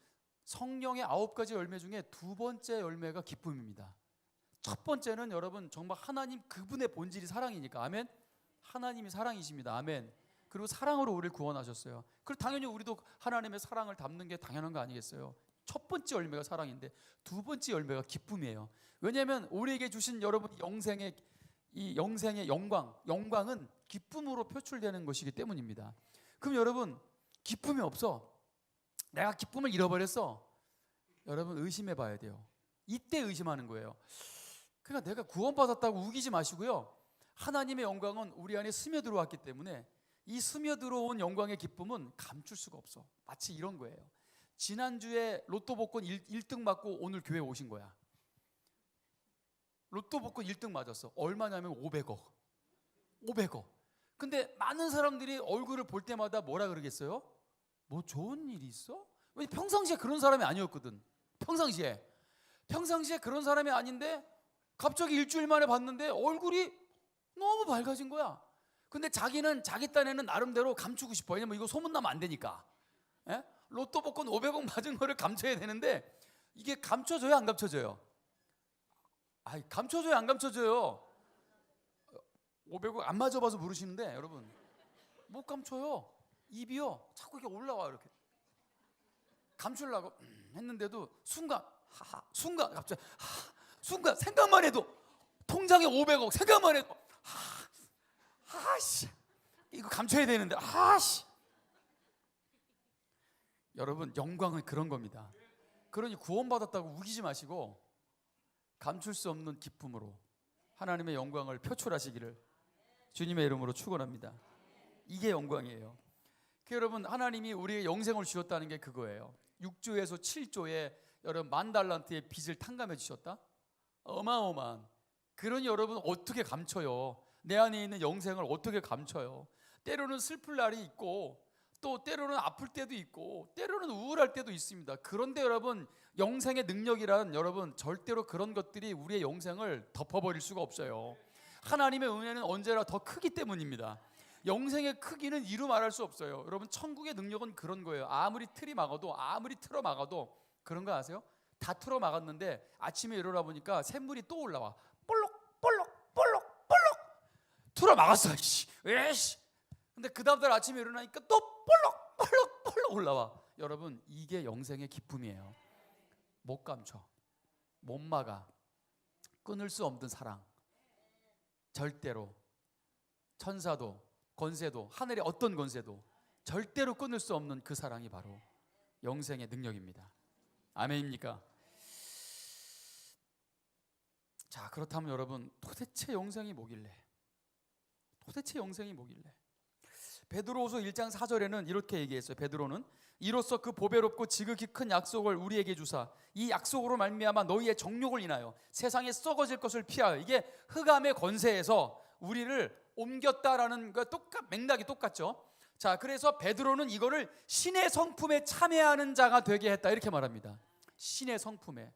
성령의 9가지 열매 중에 두 번째 열매가 기쁨입니다. 첫 번째는 여러분 정말 하나님 그분의 본질이 사랑이니까, 아멘. 하나님이 사랑이십니다. 아멘. 그리고 사랑으로 우리를 구원하셨어요. 그리고 당연히 우리도 하나님의 사랑을 담는 게 당연한 거 아니겠어요? 첫 번째 열매가 사랑인데 두 번째 열매가 기쁨이에요. 왜냐하면 우리에게 주신 여러분 영생의 영광은 기쁨으로 표출되는 것이기 때문입니다. 그럼 여러분, 기쁨이 없어, 내가 기쁨을 잃어버렸어, 여러분 의심해 봐야 돼요. 이때 의심하는 거예요. 그러니까 내가 구원받았다고 우기지 마시고요, 하나님의 영광은 우리 안에 스며들어왔기 때문에 이 스며들어온 영광의 기쁨은 감출 수가 없어. 마치 이런 거예요. 지난주에 로또 복권 1등 맞고 오늘 교회 오신 거야. 로또 복권 1등 맞았어. 얼마냐면 500억. 500억. 근데 많은 사람들이 얼굴을 볼 때마다 뭐라 그러겠어요? 뭐 좋은 일이 있어? 왜 평상시에 그런 사람이 아니었거든. 평상시에 그런 사람이 아닌데 갑자기 일주일 만에 봤는데 얼굴이 너무 밝아진 거야. 근데 자기는 자기 딴에는 나름대로 감추고 싶어. 왜냐면 이거 소문나면 안 되니까. 예? 로또 복권 500억 맞은 거를 감춰야 되는데 이게 감춰져요, 안 감춰져요? 아이, 감춰져요, 안 감춰져요? 500억 안 맞아봐서 모르시는데 여러분, 못 감춰요. 입이요 자꾸 이렇게 올라와. 이렇게 감추려고 했는데도 순간 갑자기 순간 생각만 해도 통장에 500억 생각만 해도 아씨 이거 감춰야 되는데 아씨. 여러분, 영광은 그런 겁니다. 그러니 구원받았다고 우기지 마시고 감출 수 없는 기쁨으로 하나님의 영광을 표출하시기를 주님의 이름으로 축원합니다. 이게 영광이에요. 여러분, 하나님이 우리의 영생을 주셨다는 게 그거예요. 6조에서 7조에 여러분 10,000달란트의 빚을 탕감해 주셨다. 어마어마한. 그러니 여러분 어떻게 감춰요? 내 안에 있는 영생을 어떻게 감춰요? 때로는 슬플 날이 있고 또 때로는 아플 때도 있고 때로는 우울할 때도 있습니다. 그런데 여러분 영생의 능력이란 여러분 절대로 그런 것들이 우리의 영생을 덮어버릴 수가 없어요. 하나님의 은혜는 언제나 더 크기 때문입니다. 영생의 크기는 이루 말할 수 없어요. 여러분 천국의 능력은 그런 거예요. 아무리 틀이 막아도 아무리 틀어 막아도 그런 거 아세요? 다 틀어 막았는데 아침에 일어나 보니까 샘물이 또 올라와. 볼록 볼록 볼록 볼록 틀어 막았어. 에이씨. 근데 그 다음날 아침에 일어나니까 또 볼록 볼록 볼록 올라와. 여러분 이게 영생의 기쁨이에요. 못 감춰, 못 막아, 끊을 수 없는 사랑. 절대로 천사도 권세도 하늘의 어떤 권세도 절대로 끊을 수 없는 그 사랑이 바로 영생의 능력입니다. 아멘입니까? 자, 그렇다면 여러분 도대체 영생이 뭐길래? 도대체 영생이 뭐길래? 베드로후서 1장 4절에는 이렇게 얘기했어요. 베드로는 이로써 그 보배롭고 지극히 큰 약속을 우리에게 주사 이 약속으로 말미암아 너희의 정욕을 인하여 세상에 썩어질 것을 피하여. 이게 흑암의 권세에서 우리를 옮겼다라는 거 맥락이 똑같죠. 자, 그래서 베드로는 이거를 신의 성품에 참여하는 자가 되게 했다 이렇게 말합니다. 신의 성품에,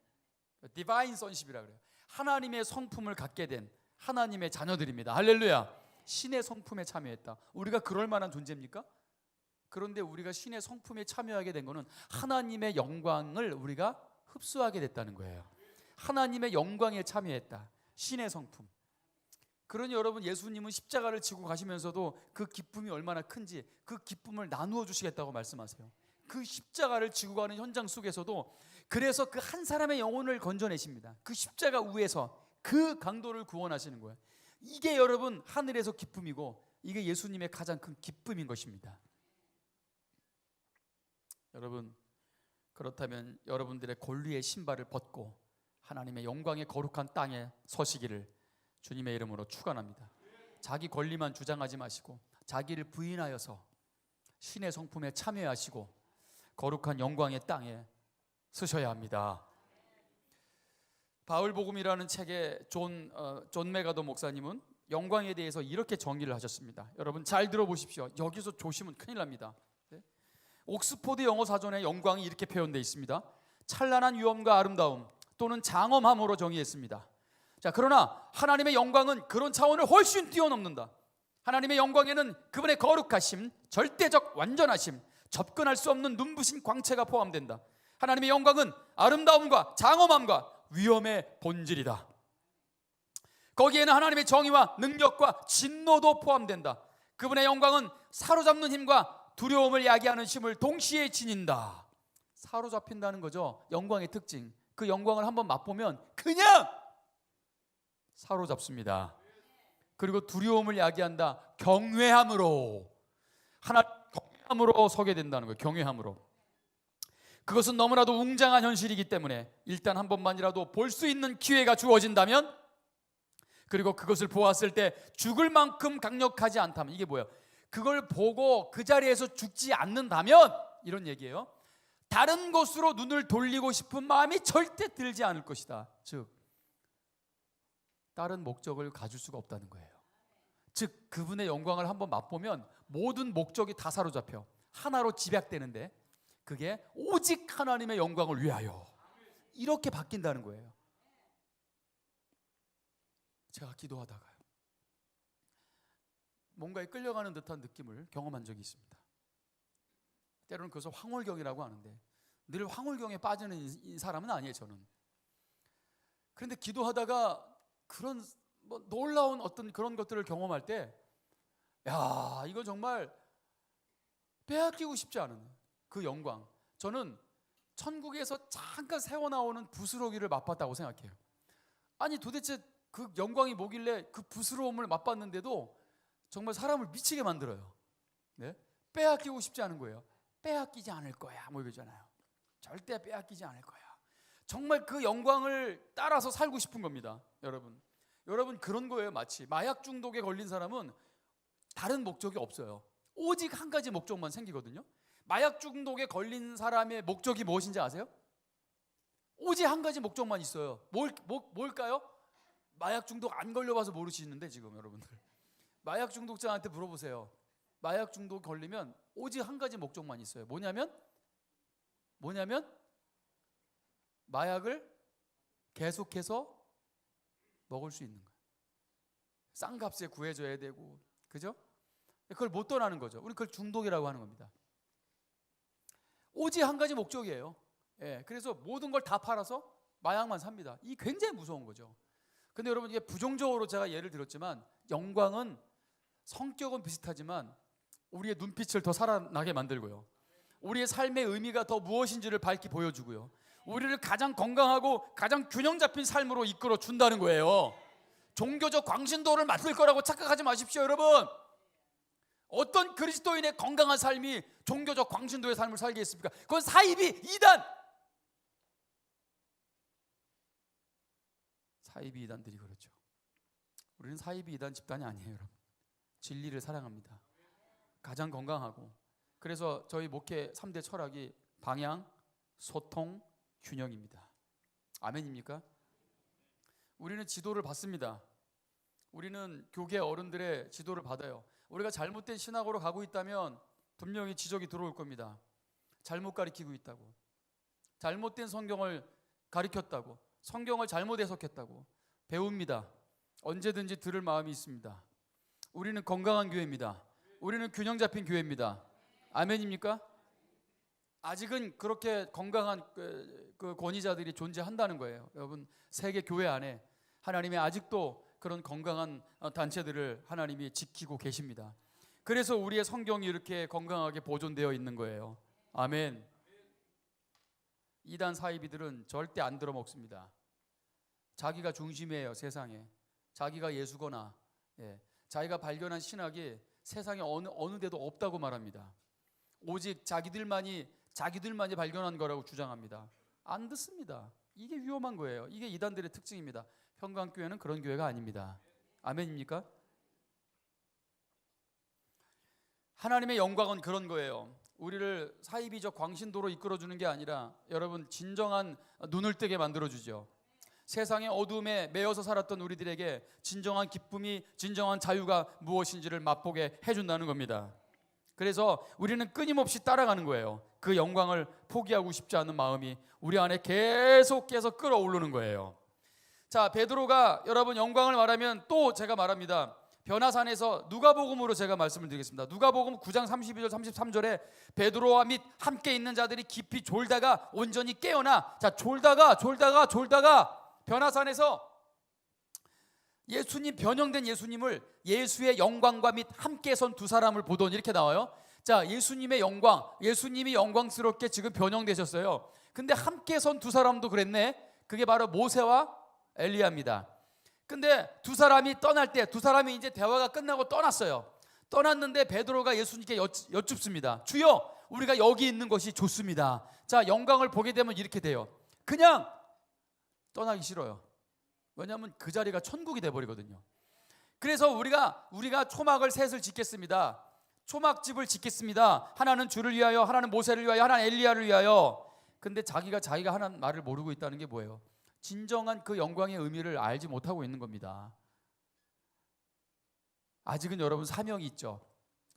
디바인 sonship이라 그래요. 하나님의 성품을 갖게 된 하나님의 자녀들입니다. 할렐루야. 신의 성품에 참여했다. 우리가 그럴 만한 존재입니까? 그런데 우리가 신의 성품에 참여하게 된 것은 하나님의 영광을 우리가 흡수하게 됐다는 거예요. 하나님의 영광에 참여했다. 신의 성품. 그러니 여러분 예수님은 십자가를 지고 가시면서도 그 기쁨이 얼마나 큰지 그 기쁨을 나누어 주시겠다고 말씀하세요. 그 십자가를 지고 가는 현장 속에서도 그래서 그 한 사람의 영혼을 건져내십니다. 그 십자가 위에서 그 강도를 구원하시는 거예요. 이게 여러분 하늘에서 기쁨이고 이게 예수님의 가장 큰 기쁨인 것입니다. 여러분 그렇다면 여러분들의 권리의 신발을 벗고 하나님의 영광의 거룩한 땅에 서시기를 주님의 이름으로 축원합니다. 자기 권리만 주장하지 마시고 자기를 부인하여서 신의 성품에 참여하시고 거룩한 영광의 땅에 서셔야 합니다. 바울복음이라는 책에 존 메가도 목사님은 영광에 대해서 이렇게 정의를 하셨습니다. 여러분 잘 들어보십시오. 여기서 조심은 큰일 납니다. 옥스포드 영어 사전에 영광이 이렇게 표현되어 있습니다. 찬란한 위엄과 아름다움 또는 장엄함으로 정의했습니다. 자, 그러나 하나님의 영광은 그런 차원을 훨씬 뛰어넘는다. 하나님의 영광에는 그분의 거룩하심, 절대적 완전하심, 접근할 수 없는 눈부신 광채가 포함된다. 하나님의 영광은 아름다움과 장엄함과 위엄의 본질이다. 거기에는 하나님의 정의와 능력과 진노도 포함된다. 그분의 영광은 사로잡는 힘과 두려움을 야기하는 힘을 동시에 지닌다. 사로잡힌다는 거죠. 영광의 특징. 그 영광을 한번 맛보면 그냥 사로잡습니다. 그리고 두려움을 야기한다. 경외함으로 경외함으로 서게 된다는 거예요. 경외함으로. 그것은 너무나도 웅장한 현실이기 때문에 일단 한 번만이라도 볼 수 있는 기회가 주어진다면, 그리고 그것을 보았을 때 죽을 만큼 강력하지 않다면, 이게 뭐예요? 그걸 보고 그 자리에서 죽지 않는다면, 이런 얘기예요. 다른 곳으로 눈을 돌리고 싶은 마음이 절대 들지 않을 것이다. 즉 다른 목적을 가질 수가 없다는 거예요. 즉 그분의 영광을 한번 맛보면 모든 목적이 다 사로잡혀 하나로 집약되는데, 그게 오직 하나님의 영광을 위하여, 이렇게 바뀐다는 거예요. 제가 기도하다가요, 뭔가에 끌려가는 듯한 느낌을 경험한 적이 있습니다. 때로는 그것을 황홀경이라고 하는데, 늘 황홀경에 빠지는 사람은 아니에요, 저는. 그런데 기도하다가 그런 놀라운 어떤 그런 것들을 경험할 때, 야, 이거 정말 빼앗기고 싶지 않은 그 영광. 저는 천국에서 잠깐 새어나오는 부스러기를 맛봤다고 생각해요. 아니 도대체 그 영광이 뭐길래 그 부스러움을 맛봤는데도 정말 사람을 미치게 만들어요. 네? 빼앗기고 싶지 않은 거예요. 빼앗기지 않을 거야, 뭐 이거잖아요. 절대 빼앗기지 않을 거야. 정말 그 영광을 따라서 살고 싶은 겁니다. 여러분 그런 거예요. 마치 마약 중독에 걸린 사람은 다른 목적이 없어요. 오직 한 가지 목적만 생기거든요. 마약 중독에 걸린 사람의 목적이 무엇인지 아세요? 오직 한 가지 목적만 있어요. 뭘까요? 마약 중독 안 걸려봐서 모르시는데 지금 여러분들 마약 중독자한테 물어보세요. 마약 중독 걸리면 오직 한 가지 목적만 있어요. 뭐냐면 마약을 계속해서 먹을 수 있는 거예요. 싼 값에 구해줘야 되고, 그죠? 그걸 못 떠나는 거죠. 우리 그걸 중독이라고 하는 겁니다. 오직 한 가지 목적이에요. 예, 그래서 모든 걸 다 팔아서 마약만 삽니다. 이 굉장히 무서운 거죠. 근데 여러분, 이게 부정적으로 제가 예를 들었지만, 영광은 성격은 비슷하지만 우리의 눈빛을 더 살아나게 만들고요, 우리의 삶의 의미가 더 무엇인지를 밝히 보여주고요, 우리를 가장 건강하고 가장 균형 잡힌 삶으로 이끌어 준다는 거예요. 종교적 광신도를 만들 거라고 착각하지 마십시오, 여러분. 어떤 그리스도인의 건강한 삶이 종교적 광신도의 삶을 살겠습니까? 그건 사이비 이단. 사이비 이단들이 그렇죠. 우리는 사이비 이단 집단이 아니에요, 여러분. 진리를 사랑합니다. 가장 건강하고. 그래서 저희 목회 3대 철학이 방향, 소통, 균형입니다. 아멘입니까? 우리는 지도를 받습니다. 우리는 교계 어른들의 지도를 받아요. 우리가 잘못된 신학으로 가고 있다면 분명히 지적이 들어올 겁니다. 잘못 가르치고 있다고, 잘못된 성경을 가르쳤다고, 성경을 잘못 해석했다고 배웁니다. 언제든지 들을 마음이 있습니다. 우리는 건강한 교회입니다. 우리는 균형 잡힌 교회입니다. 아멘입니까? 아직은 그렇게 건강한 그 권위자들이 존재한다는 거예요. 여러분, 세계 교회 안에 하나님이 아직도 그런 건강한 단체들을 하나님이 지키고 계십니다. 그래서 우리의 성경이 이렇게 건강하게 보존되어 있는 거예요. 아멘. 이단 사이비들은 절대 안 들어먹습니다. 자기가 중심이에요, 세상에. 자기가 예수거나, 자기가 발견한 신학이 세상에 어느 데도 없다고 말합니다. 오직 자기들만이 발견한 거라고 주장합니다. 안 듣습니다. 이게 위험한 거예요. 이게 이단들의 특징입니다. 평강교회는 그런 교회가 아닙니다. 아멘입니까? 하나님의 영광은 그런 거예요. 우리를 사이비적 광신도로 이끌어주는 게 아니라, 여러분, 진정한 눈을 뜨게 만들어주죠. 세상의 어둠에 매여서 살았던 우리들에게 진정한 기쁨이, 진정한 자유가 무엇인지를 맛보게 해준다는 겁니다. 그래서 우리는 끊임없이 따라가는 거예요. 그 영광을 포기하고 싶지 않은 마음이 우리 안에 계속해서 끌어오르는 거예요. 자, 베드로가 여러분 영광을 말하면 또 제가 말합니다. 변화산에서 누가복음으로 제가 말씀을 드리겠습니다. 누가복음 9장 32절 33절에 베드로와 및 함께 있는 자들이 깊이 졸다가 온전히 깨어나, 자, 졸다가 변화산에서 예수님, 변형된 예수님을, 예수의 영광과 및 함께 선 두 사람을 보더니, 이렇게 나와요. 자, 예수님의 영광, 예수님이 영광스럽게 지금 변형되셨어요. 근데 함께 선 두 사람도 그랬네. 그게 바로 모세와 엘리야입니다. 근데 두 사람이 떠날 때, 두 사람이 이제 대화가 끝나고 떠났어요. 떠났는데 베드로가 예수님께 여쭙습니다. 주여, 우리가 여기 있는 것이 좋습니다. 자, 영광을 보게 되면 이렇게 돼요. 그냥 떠나기 싫어요. 왜냐하면 그 자리가 천국이 돼버리거든요. 그래서 우리가 초막을 셋을 짓겠습니다. 초막집을 짓겠습니다. 하나는 주를 위하여, 하나는 모세를 위하여, 하나는 엘리야를 위하여. 근데 자기가 하는 말을 모르고 있다는 게 뭐예요? 진정한 그 영광의 의미를 알지 못하고 있는 겁니다. 아직은 여러분 사명이 있죠.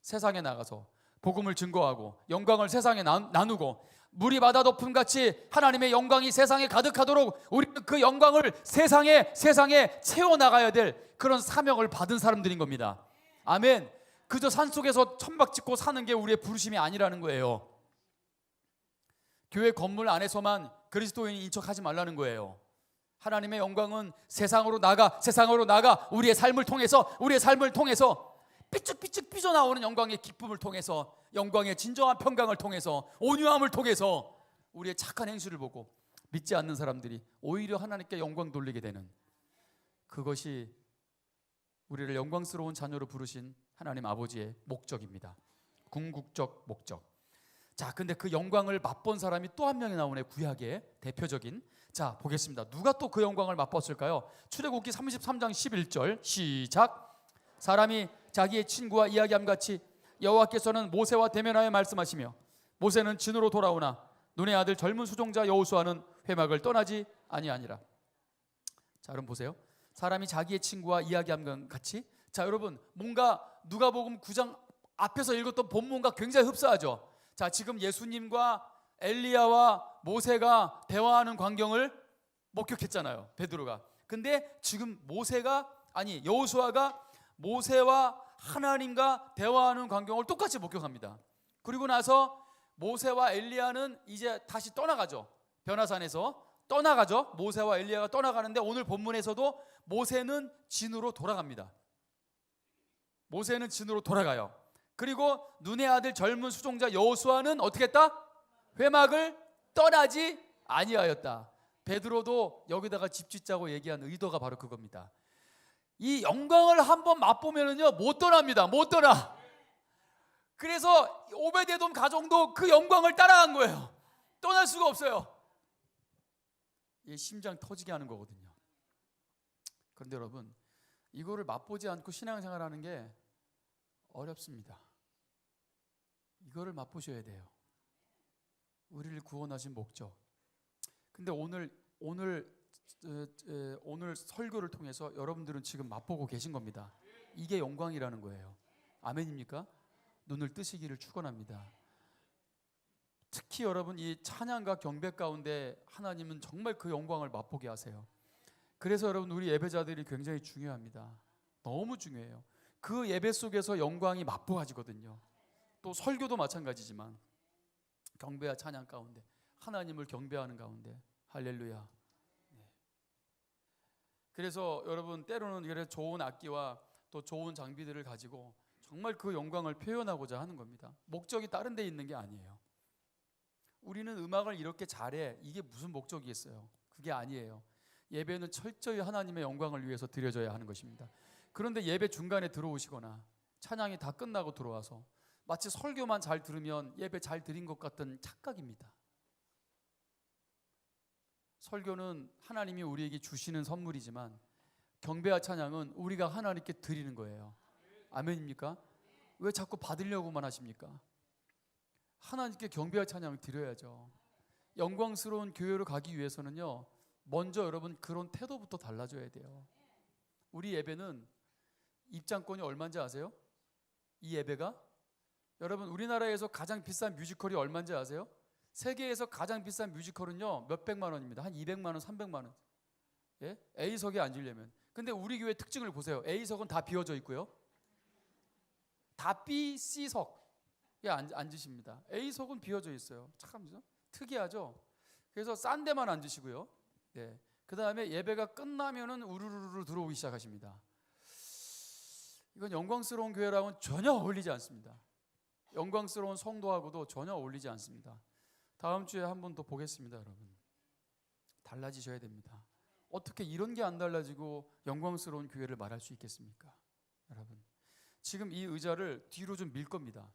세상에 나가서 복음을 증거하고 영광을 세상에 나누고, 물이 바다 덮음 같이 하나님의 영광이 세상에 가득하도록 우리는 그 영광을 세상에 채워나가야 될 그런 사명을 받은 사람들인 겁니다. 아멘. 그저 산속에서 천막 짓고 사는 게 우리의 부르심이 아니라는 거예요. 교회 건물 안에서만 그리스도인인 척하지 말라는 거예요. 하나님의 영광은 세상으로 나가 우리의 삶을 통해서 삐쭉삐쭉 삐져나오는 영광의 기쁨을 통해서, 영광의 진정한 평강을 통해서, 온유함을 통해서 우리의 착한 행실을 보고 믿지 않는 사람들이 오히려 하나님께 영광 돌리게 되는, 그것이 우리를 영광스러운 자녀로 부르신 하나님 아버지의 목적입니다. 궁극적 목적. 자, 근데 그 영광을 맛본 사람이 또 한 명이 나오네. 구약의 대표적인. 자, 보겠습니다. 누가 또 그 영광을 맛봤을까요? 출애굽기 33장 11절 시작. 사람이 자기의 친구와 이야기함 같이 여호와께서는 모세와 대면하여 말씀하시며, 모세는 진으로 돌아오나 눈의 아들 젊은 수종자 여호수아는 회막을 떠나지 아니하니라. 자, 여러분 보세요. 사람이 자기의 친구와 이야기함과 같이, 자 여러분, 뭔가 누가복음 9장 앞에서 읽었던 본문과 굉장히 흡사하죠. 자, 지금 예수님과 엘리야와 모세가 대화하는 광경을 목격했잖아요, 베드로가. 근데 지금 여호수아가 모세와 하나님과 대화하는 광경을 똑같이 목격합니다. 그리고 나서 모세와 엘리야는 이제 다시 떠나가죠. 변화산에서 떠나가죠. 모세와 엘리야가 떠나가는데 오늘 본문에서도 모세는 진으로 돌아갑니다. 모세는 진으로 돌아가요. 그리고 눈의 아들 젊은 수종자 여호수아는 어떻게 했다? 회막을 떠나지 아니하였다. 베드로도 여기다가 집 짓자고 얘기한 의도가 바로 그겁니다. 이 영광을 한번 맛보면은요 못 떠납니다. 못 떠나. 그래서 오베데돔 가정도 그 영광을 따라간 거예요. 떠날 수가 없어요. 이 심장 터지게 하는 거거든요. 그런데 여러분, 이거를 맛보지 않고 신앙생활하는 게 어렵습니다. 이거를 맛보셔야 돼요. 우리를 구원하신 목적. 근데 오늘 설교를 통해서 여러분들은 지금 맛보고 계신 겁니다. 이게 영광이라는 거예요. 아멘입니까? 눈을 뜨시기를 축원합니다. 특히 여러분, 이 찬양과 경배 가운데 하나님은 정말 그 영광을 맛보게 하세요. 그래서 여러분, 우리 예배자들이 굉장히 중요합니다. 너무 중요해요. 그 예배 속에서 영광이 맛보아지거든요. 또 설교도 마찬가지지만 경배와 찬양 가운데 하나님을 경배하는 가운데 할렐루야. 그래서 여러분, 때로는 좋은 악기와 또 좋은 장비들을 가지고 정말 그 영광을 표현하고자 하는 겁니다. 목적이 다른 데 있는 게 아니에요. 우리는 음악을 이렇게 잘해, 이게 무슨 목적이겠어요? 그게 아니에요. 예배는 철저히 하나님의 영광을 위해서 드려져야 하는 것입니다. 그런데 예배 중간에 들어오시거나 찬양이 다 끝나고 들어와서 마치 설교만 잘 들으면 예배 잘 드린 것 같은 착각입니다. 설교는 하나님이 우리에게 주시는 선물이지만 경배와 찬양은 우리가 하나님께 드리는 거예요. 아멘입니까? 왜 자꾸 받으려고만 하십니까? 하나님께 경배와 찬양을 드려야죠. 영광스러운 교회로 가기 위해서는요, 먼저 여러분 그런 태도부터 달라져야 돼요. 우리 예배는 입장권이 얼마인지 아세요? 이 예배가 여러분, 우리나라에서 가장 비싼 뮤지컬이 얼마인지 아세요? 세계에서 가장 비싼 뮤지컬은요 몇백만 원입니다. 한 200만 원, 300만 원. 예? A석에 앉으려면. 근데 우리 교회 특징을 보세요. A석은 다 비워져 있고요, 다 B, C석에 앉으십니다. A석은 비워져 있어요. 참 특이하죠. 그래서 싼 데만 앉으시고요. 네. 그 다음에 예배가 끝나면은 우르르르 들어오기 시작하십니다. 이건 영광스러운 교회랑은 전혀 어울리지 않습니다. 영광스러운 성도하고도 전혀 어울리지 않습니다. 다음 주에 한 번 더 보겠습니다. 여러분, 달라지셔야 됩니다. 어떻게 이런 게 안 달라지고 영광스러운 교회를 말할 수 있겠습니까? 여러분, 지금 이 의자를 뒤로 좀 밀 겁니다.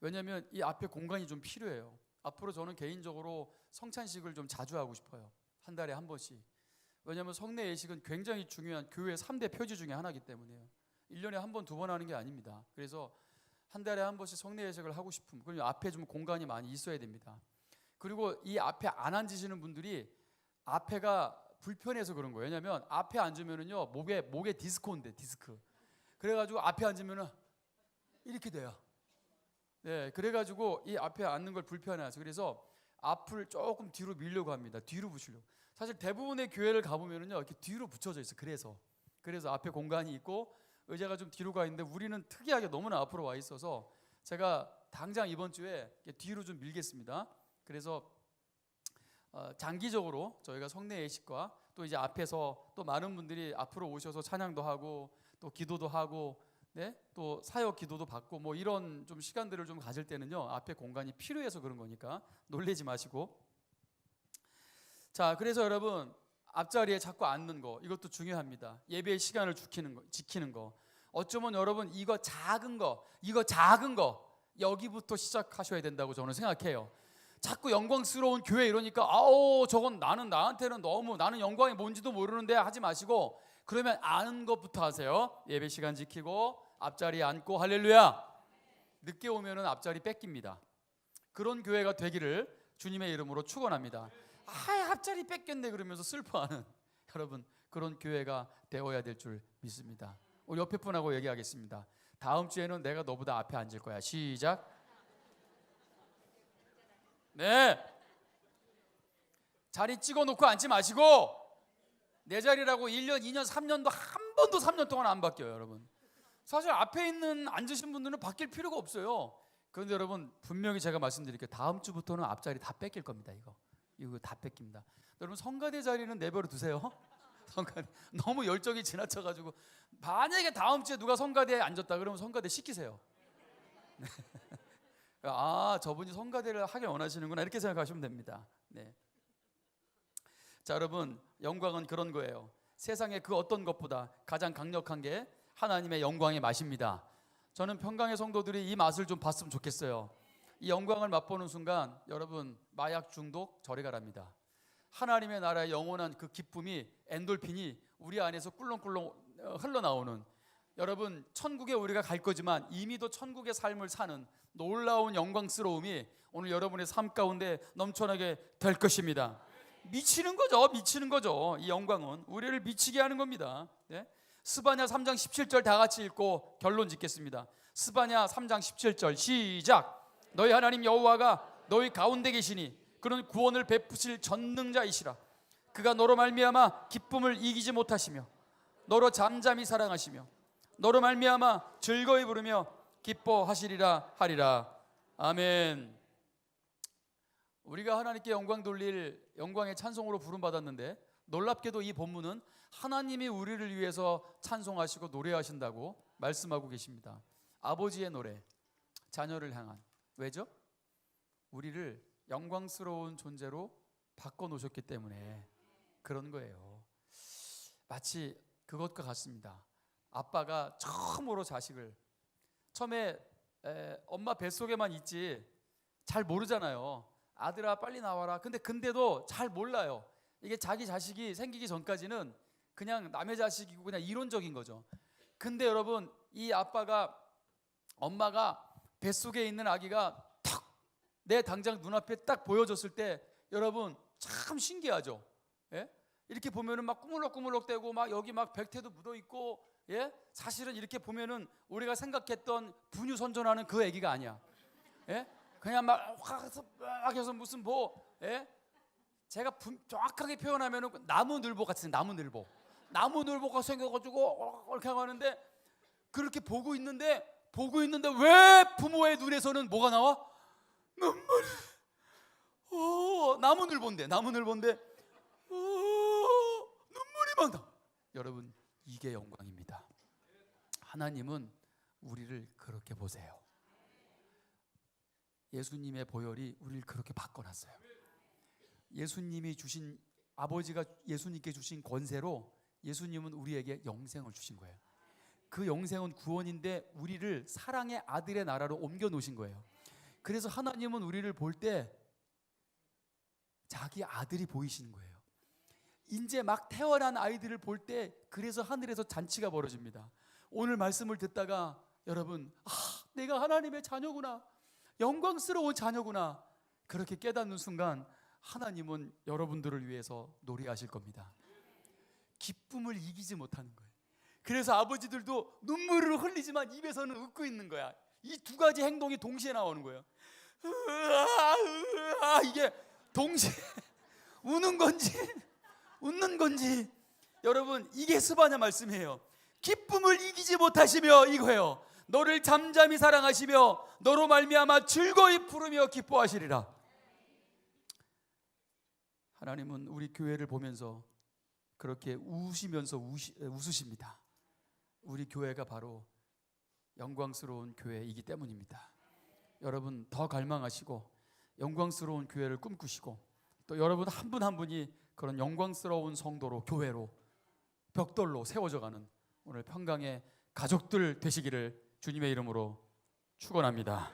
왜냐하면 이 앞에 공간이 좀 필요해요. 앞으로 저는 개인적으로 성찬식을 좀 자주 하고 싶어요. 한 달에 한 번씩. 왜냐하면 성례 예식은 굉장히 중요한 교회 3대 표지 중에 하나이기 때문에요. 1년에 한 번, 두 번 하는 게 아닙니다. 그래서 한 달에 한 번씩 성례 예식을 하고 싶으면 그럼 앞에 좀 공간이 많이 있어야 됩니다. 그리고 이 앞에 안 앉으시는 분들이 앞에가 불편해서 그런 거예요. 왜냐하면 앞에 앉으면은요 목에 디스크인데, 디스크. 그래가지고 앞에 앉으면은 이렇게 돼요. 네, 그래가지고 이 앞에 앉는 걸 불편해하죠. 그래서 앞을 조금 뒤로 밀려고 합니다. 뒤로 붙이려고. 사실 대부분의 교회를 가보면은요 이렇게 뒤로 붙여져 있어. 그래서 앞에 공간이 있고 의자가 좀 뒤로 가 있는데 우리는 특이하게 너무나 앞으로 와 있어서 제가 당장 이번 주에 뒤로 좀 밀겠습니다. 그래서 장기적으로 저희가 성례 예식과 또 이제 앞에서 또 많은 분들이 앞으로 오셔서 찬양도 하고 또 기도도 하고, 네, 또 사역 기도도 받고 뭐 이런 좀 시간들을 좀 가질 때는요 앞에 공간이 필요해서 그런 거니까 놀라지 마시고. 자, 그래서 여러분, 앞자리에 자꾸 앉는 거, 이것도 중요합니다. 예배의 시간을 지키는 거. 어쩌면 여러분 이거 작은 거 여기부터 시작하셔야 된다고 저는 생각해요. 자꾸 영광스러운 교회 이러니까 저건 나한테는 너무, 나는 영광이 뭔지도 모르는데 하지 마시고, 그러면 아는 것부터 하세요. 예배 시간 지키고 앞자리에 앉고 할렐루야. 늦게 오면은 앞자리 뺏깁니다. 그런 교회가 되기를 주님의 이름으로 축원합니다. 앞자리 뺏겼네 그러면서 슬퍼하는 여러분 그런 교회가 되어야 될 줄 믿습니다. 우리 옆에 분하고 얘기하겠습니다. 다음 주에는 내가 너보다 앞에 앉을 거야. 시작. 네. 자리 찍어놓고 앉지 마시고 내 자리라고 1년, 2년, 3년도 한 번도 3년 동안 안 바뀌어요, 여러분. 사실 앞에 있는 앉으신 분들은 바뀔 필요가 없어요. 그런데 여러분 분명히 제가 말씀드릴게요. 다음 주부터는 앞자리 다 뺏길 겁니다. 이거 다 뺏깁니다. 여러분 성가대 자리는 내버려 두세요. 성가대 너무 열정이 지나쳐가지고 만약에 다음 주에 누가 성가대에 앉았다 그러면 성가대 시키세요. 아 저분이 성가대를 하길 원하시는구나 이렇게 생각하시면 됩니다. 네. 자 여러분 영광은 그런 거예요. 세상의 그 어떤 것보다 가장 강력한 게 하나님의 영광의 맛입니다. 저는 평강의 성도들이 이 맛을 좀 봤으면 좋겠어요. 이 영광을 맛보는 순간 여러분 마약 중독 저리 가랍니다. 하나님의 나라의 영원한 그 기쁨이 엔돌핀이 우리 안에서 꿀렁꿀렁 흘러나오는 여러분 천국에 우리가 갈 거지만 이미도 천국의 삶을 사는 놀라운 영광스러움이 오늘 여러분의 삶 가운데 넘쳐나게 될 것입니다. 미치는 거죠. 이 영광은 우리를 미치게 하는 겁니다. 네? 스바냐 3장 17절 다 같이 읽고 결론 짓겠습니다. 스바냐 3장 17절 시작. 너희 하나님 여호와가 너희 가운데 계시니 그는 구원을 베푸실 전능자이시라. 그가 너로 말미암아 기쁨을 이기지 못하시며 너로 잠잠히 사랑하시며 너로 말미암아 즐거이 부르며 기뻐하시리라 하리라. 아멘. 우리가 하나님께 영광 돌릴 영광의 찬송으로 부름받았는데 놀랍게도 이 본문은 하나님이 우리를 위해서 찬송하시고 노래하신다고 말씀하고 계십니다. 아버지의 노래, 자녀를 향한. 왜죠? 우리를 영광스러운 존재로 바꿔놓으셨기 때문에 그런 거예요. 마치 그것과 같습니다. 아빠가 처음으로 자식을 처음에 엄마 뱃속에만 있지 잘 모르잖아요. 아들아 빨리 나와라. 근데도 잘 몰라요. 이게 자기 자식이 생기기 전까지는 그냥 남의 자식이고 그냥 이론적인 거죠. 근데 여러분 이 아빠가 엄마가 뱃속에 있는 아기가 탁 내 당장 눈앞에 딱 보여줬을 때 여러분 참 신기하죠. 예? 이렇게 보면은 막 꾸물럭꾸물럭대고 막 여기 막 백태도 묻어 있고 예? 사실은 이렇게 보면은 우리가 생각했던 분유 선전하는 그 아기가 아니야. 예? 그냥 막 해서 무슨 뭐 예? 제가 정확하게 표현하면은 나무늘보 같은 나무늘보가 생겨가지고 이렇게 하는데 그렇게 보고 있는데 왜 부모의 눈에서는 뭐가 나와? 눈물이. 나무늘보인데 눈물이 막 나. 여러분 이게 영광입니다. 하나님은 우리를 그렇게 보세요. 예수님의 보혈이 우리를 그렇게 바꿔놨어요. 예수님이 주신 아버지가 예수님께 주신 권세로 예수님은 우리에게 영생을 주신 거예요. 그 영생은 구원인데 우리를 사랑의 아들의 나라로 옮겨 놓으신 거예요. 그래서 하나님은 우리를 볼 때 자기 아들이 보이시는 거예요. 이제 막 태어난 아이들을 볼 때 그래서 하늘에서 잔치가 벌어집니다. 오늘 말씀을 듣다가 여러분 내가 하나님의 자녀구나, 영광스러운 자녀구나 그렇게 깨닫는 순간 하나님은 여러분들을 위해서 노래하실 겁니다. 기쁨을 이기지 못하는 거예요. 그래서 아버지들도 눈물을 흘리지만 입에서는 웃고 있는 거야. 이 두 가지 행동이 동시에 나오는 거예요. 이게 동시에 우는 건지 웃는 건지 여러분 이게 스바냐 말씀이에요. 기쁨을 이기지 못하시며 이거예요. 너를 잠잠히 사랑하시며 너로 말미암아 즐거이 부르며 기뻐하시리라. 하나님은 우리 교회를 보면서 그렇게 우시면서 웃으십니다. 우리 교회가 바로 영광스러운 교회이기 때문입니다. 여러분 더 갈망하시고 영광스러운 교회를 꿈꾸시고 또 여러분 한 분 한 분이 그런 영광스러운 성도로 교회로 벽돌로 세워져가는 오늘 평강의 가족들 되시기를 주님의 이름으로 축원합니다.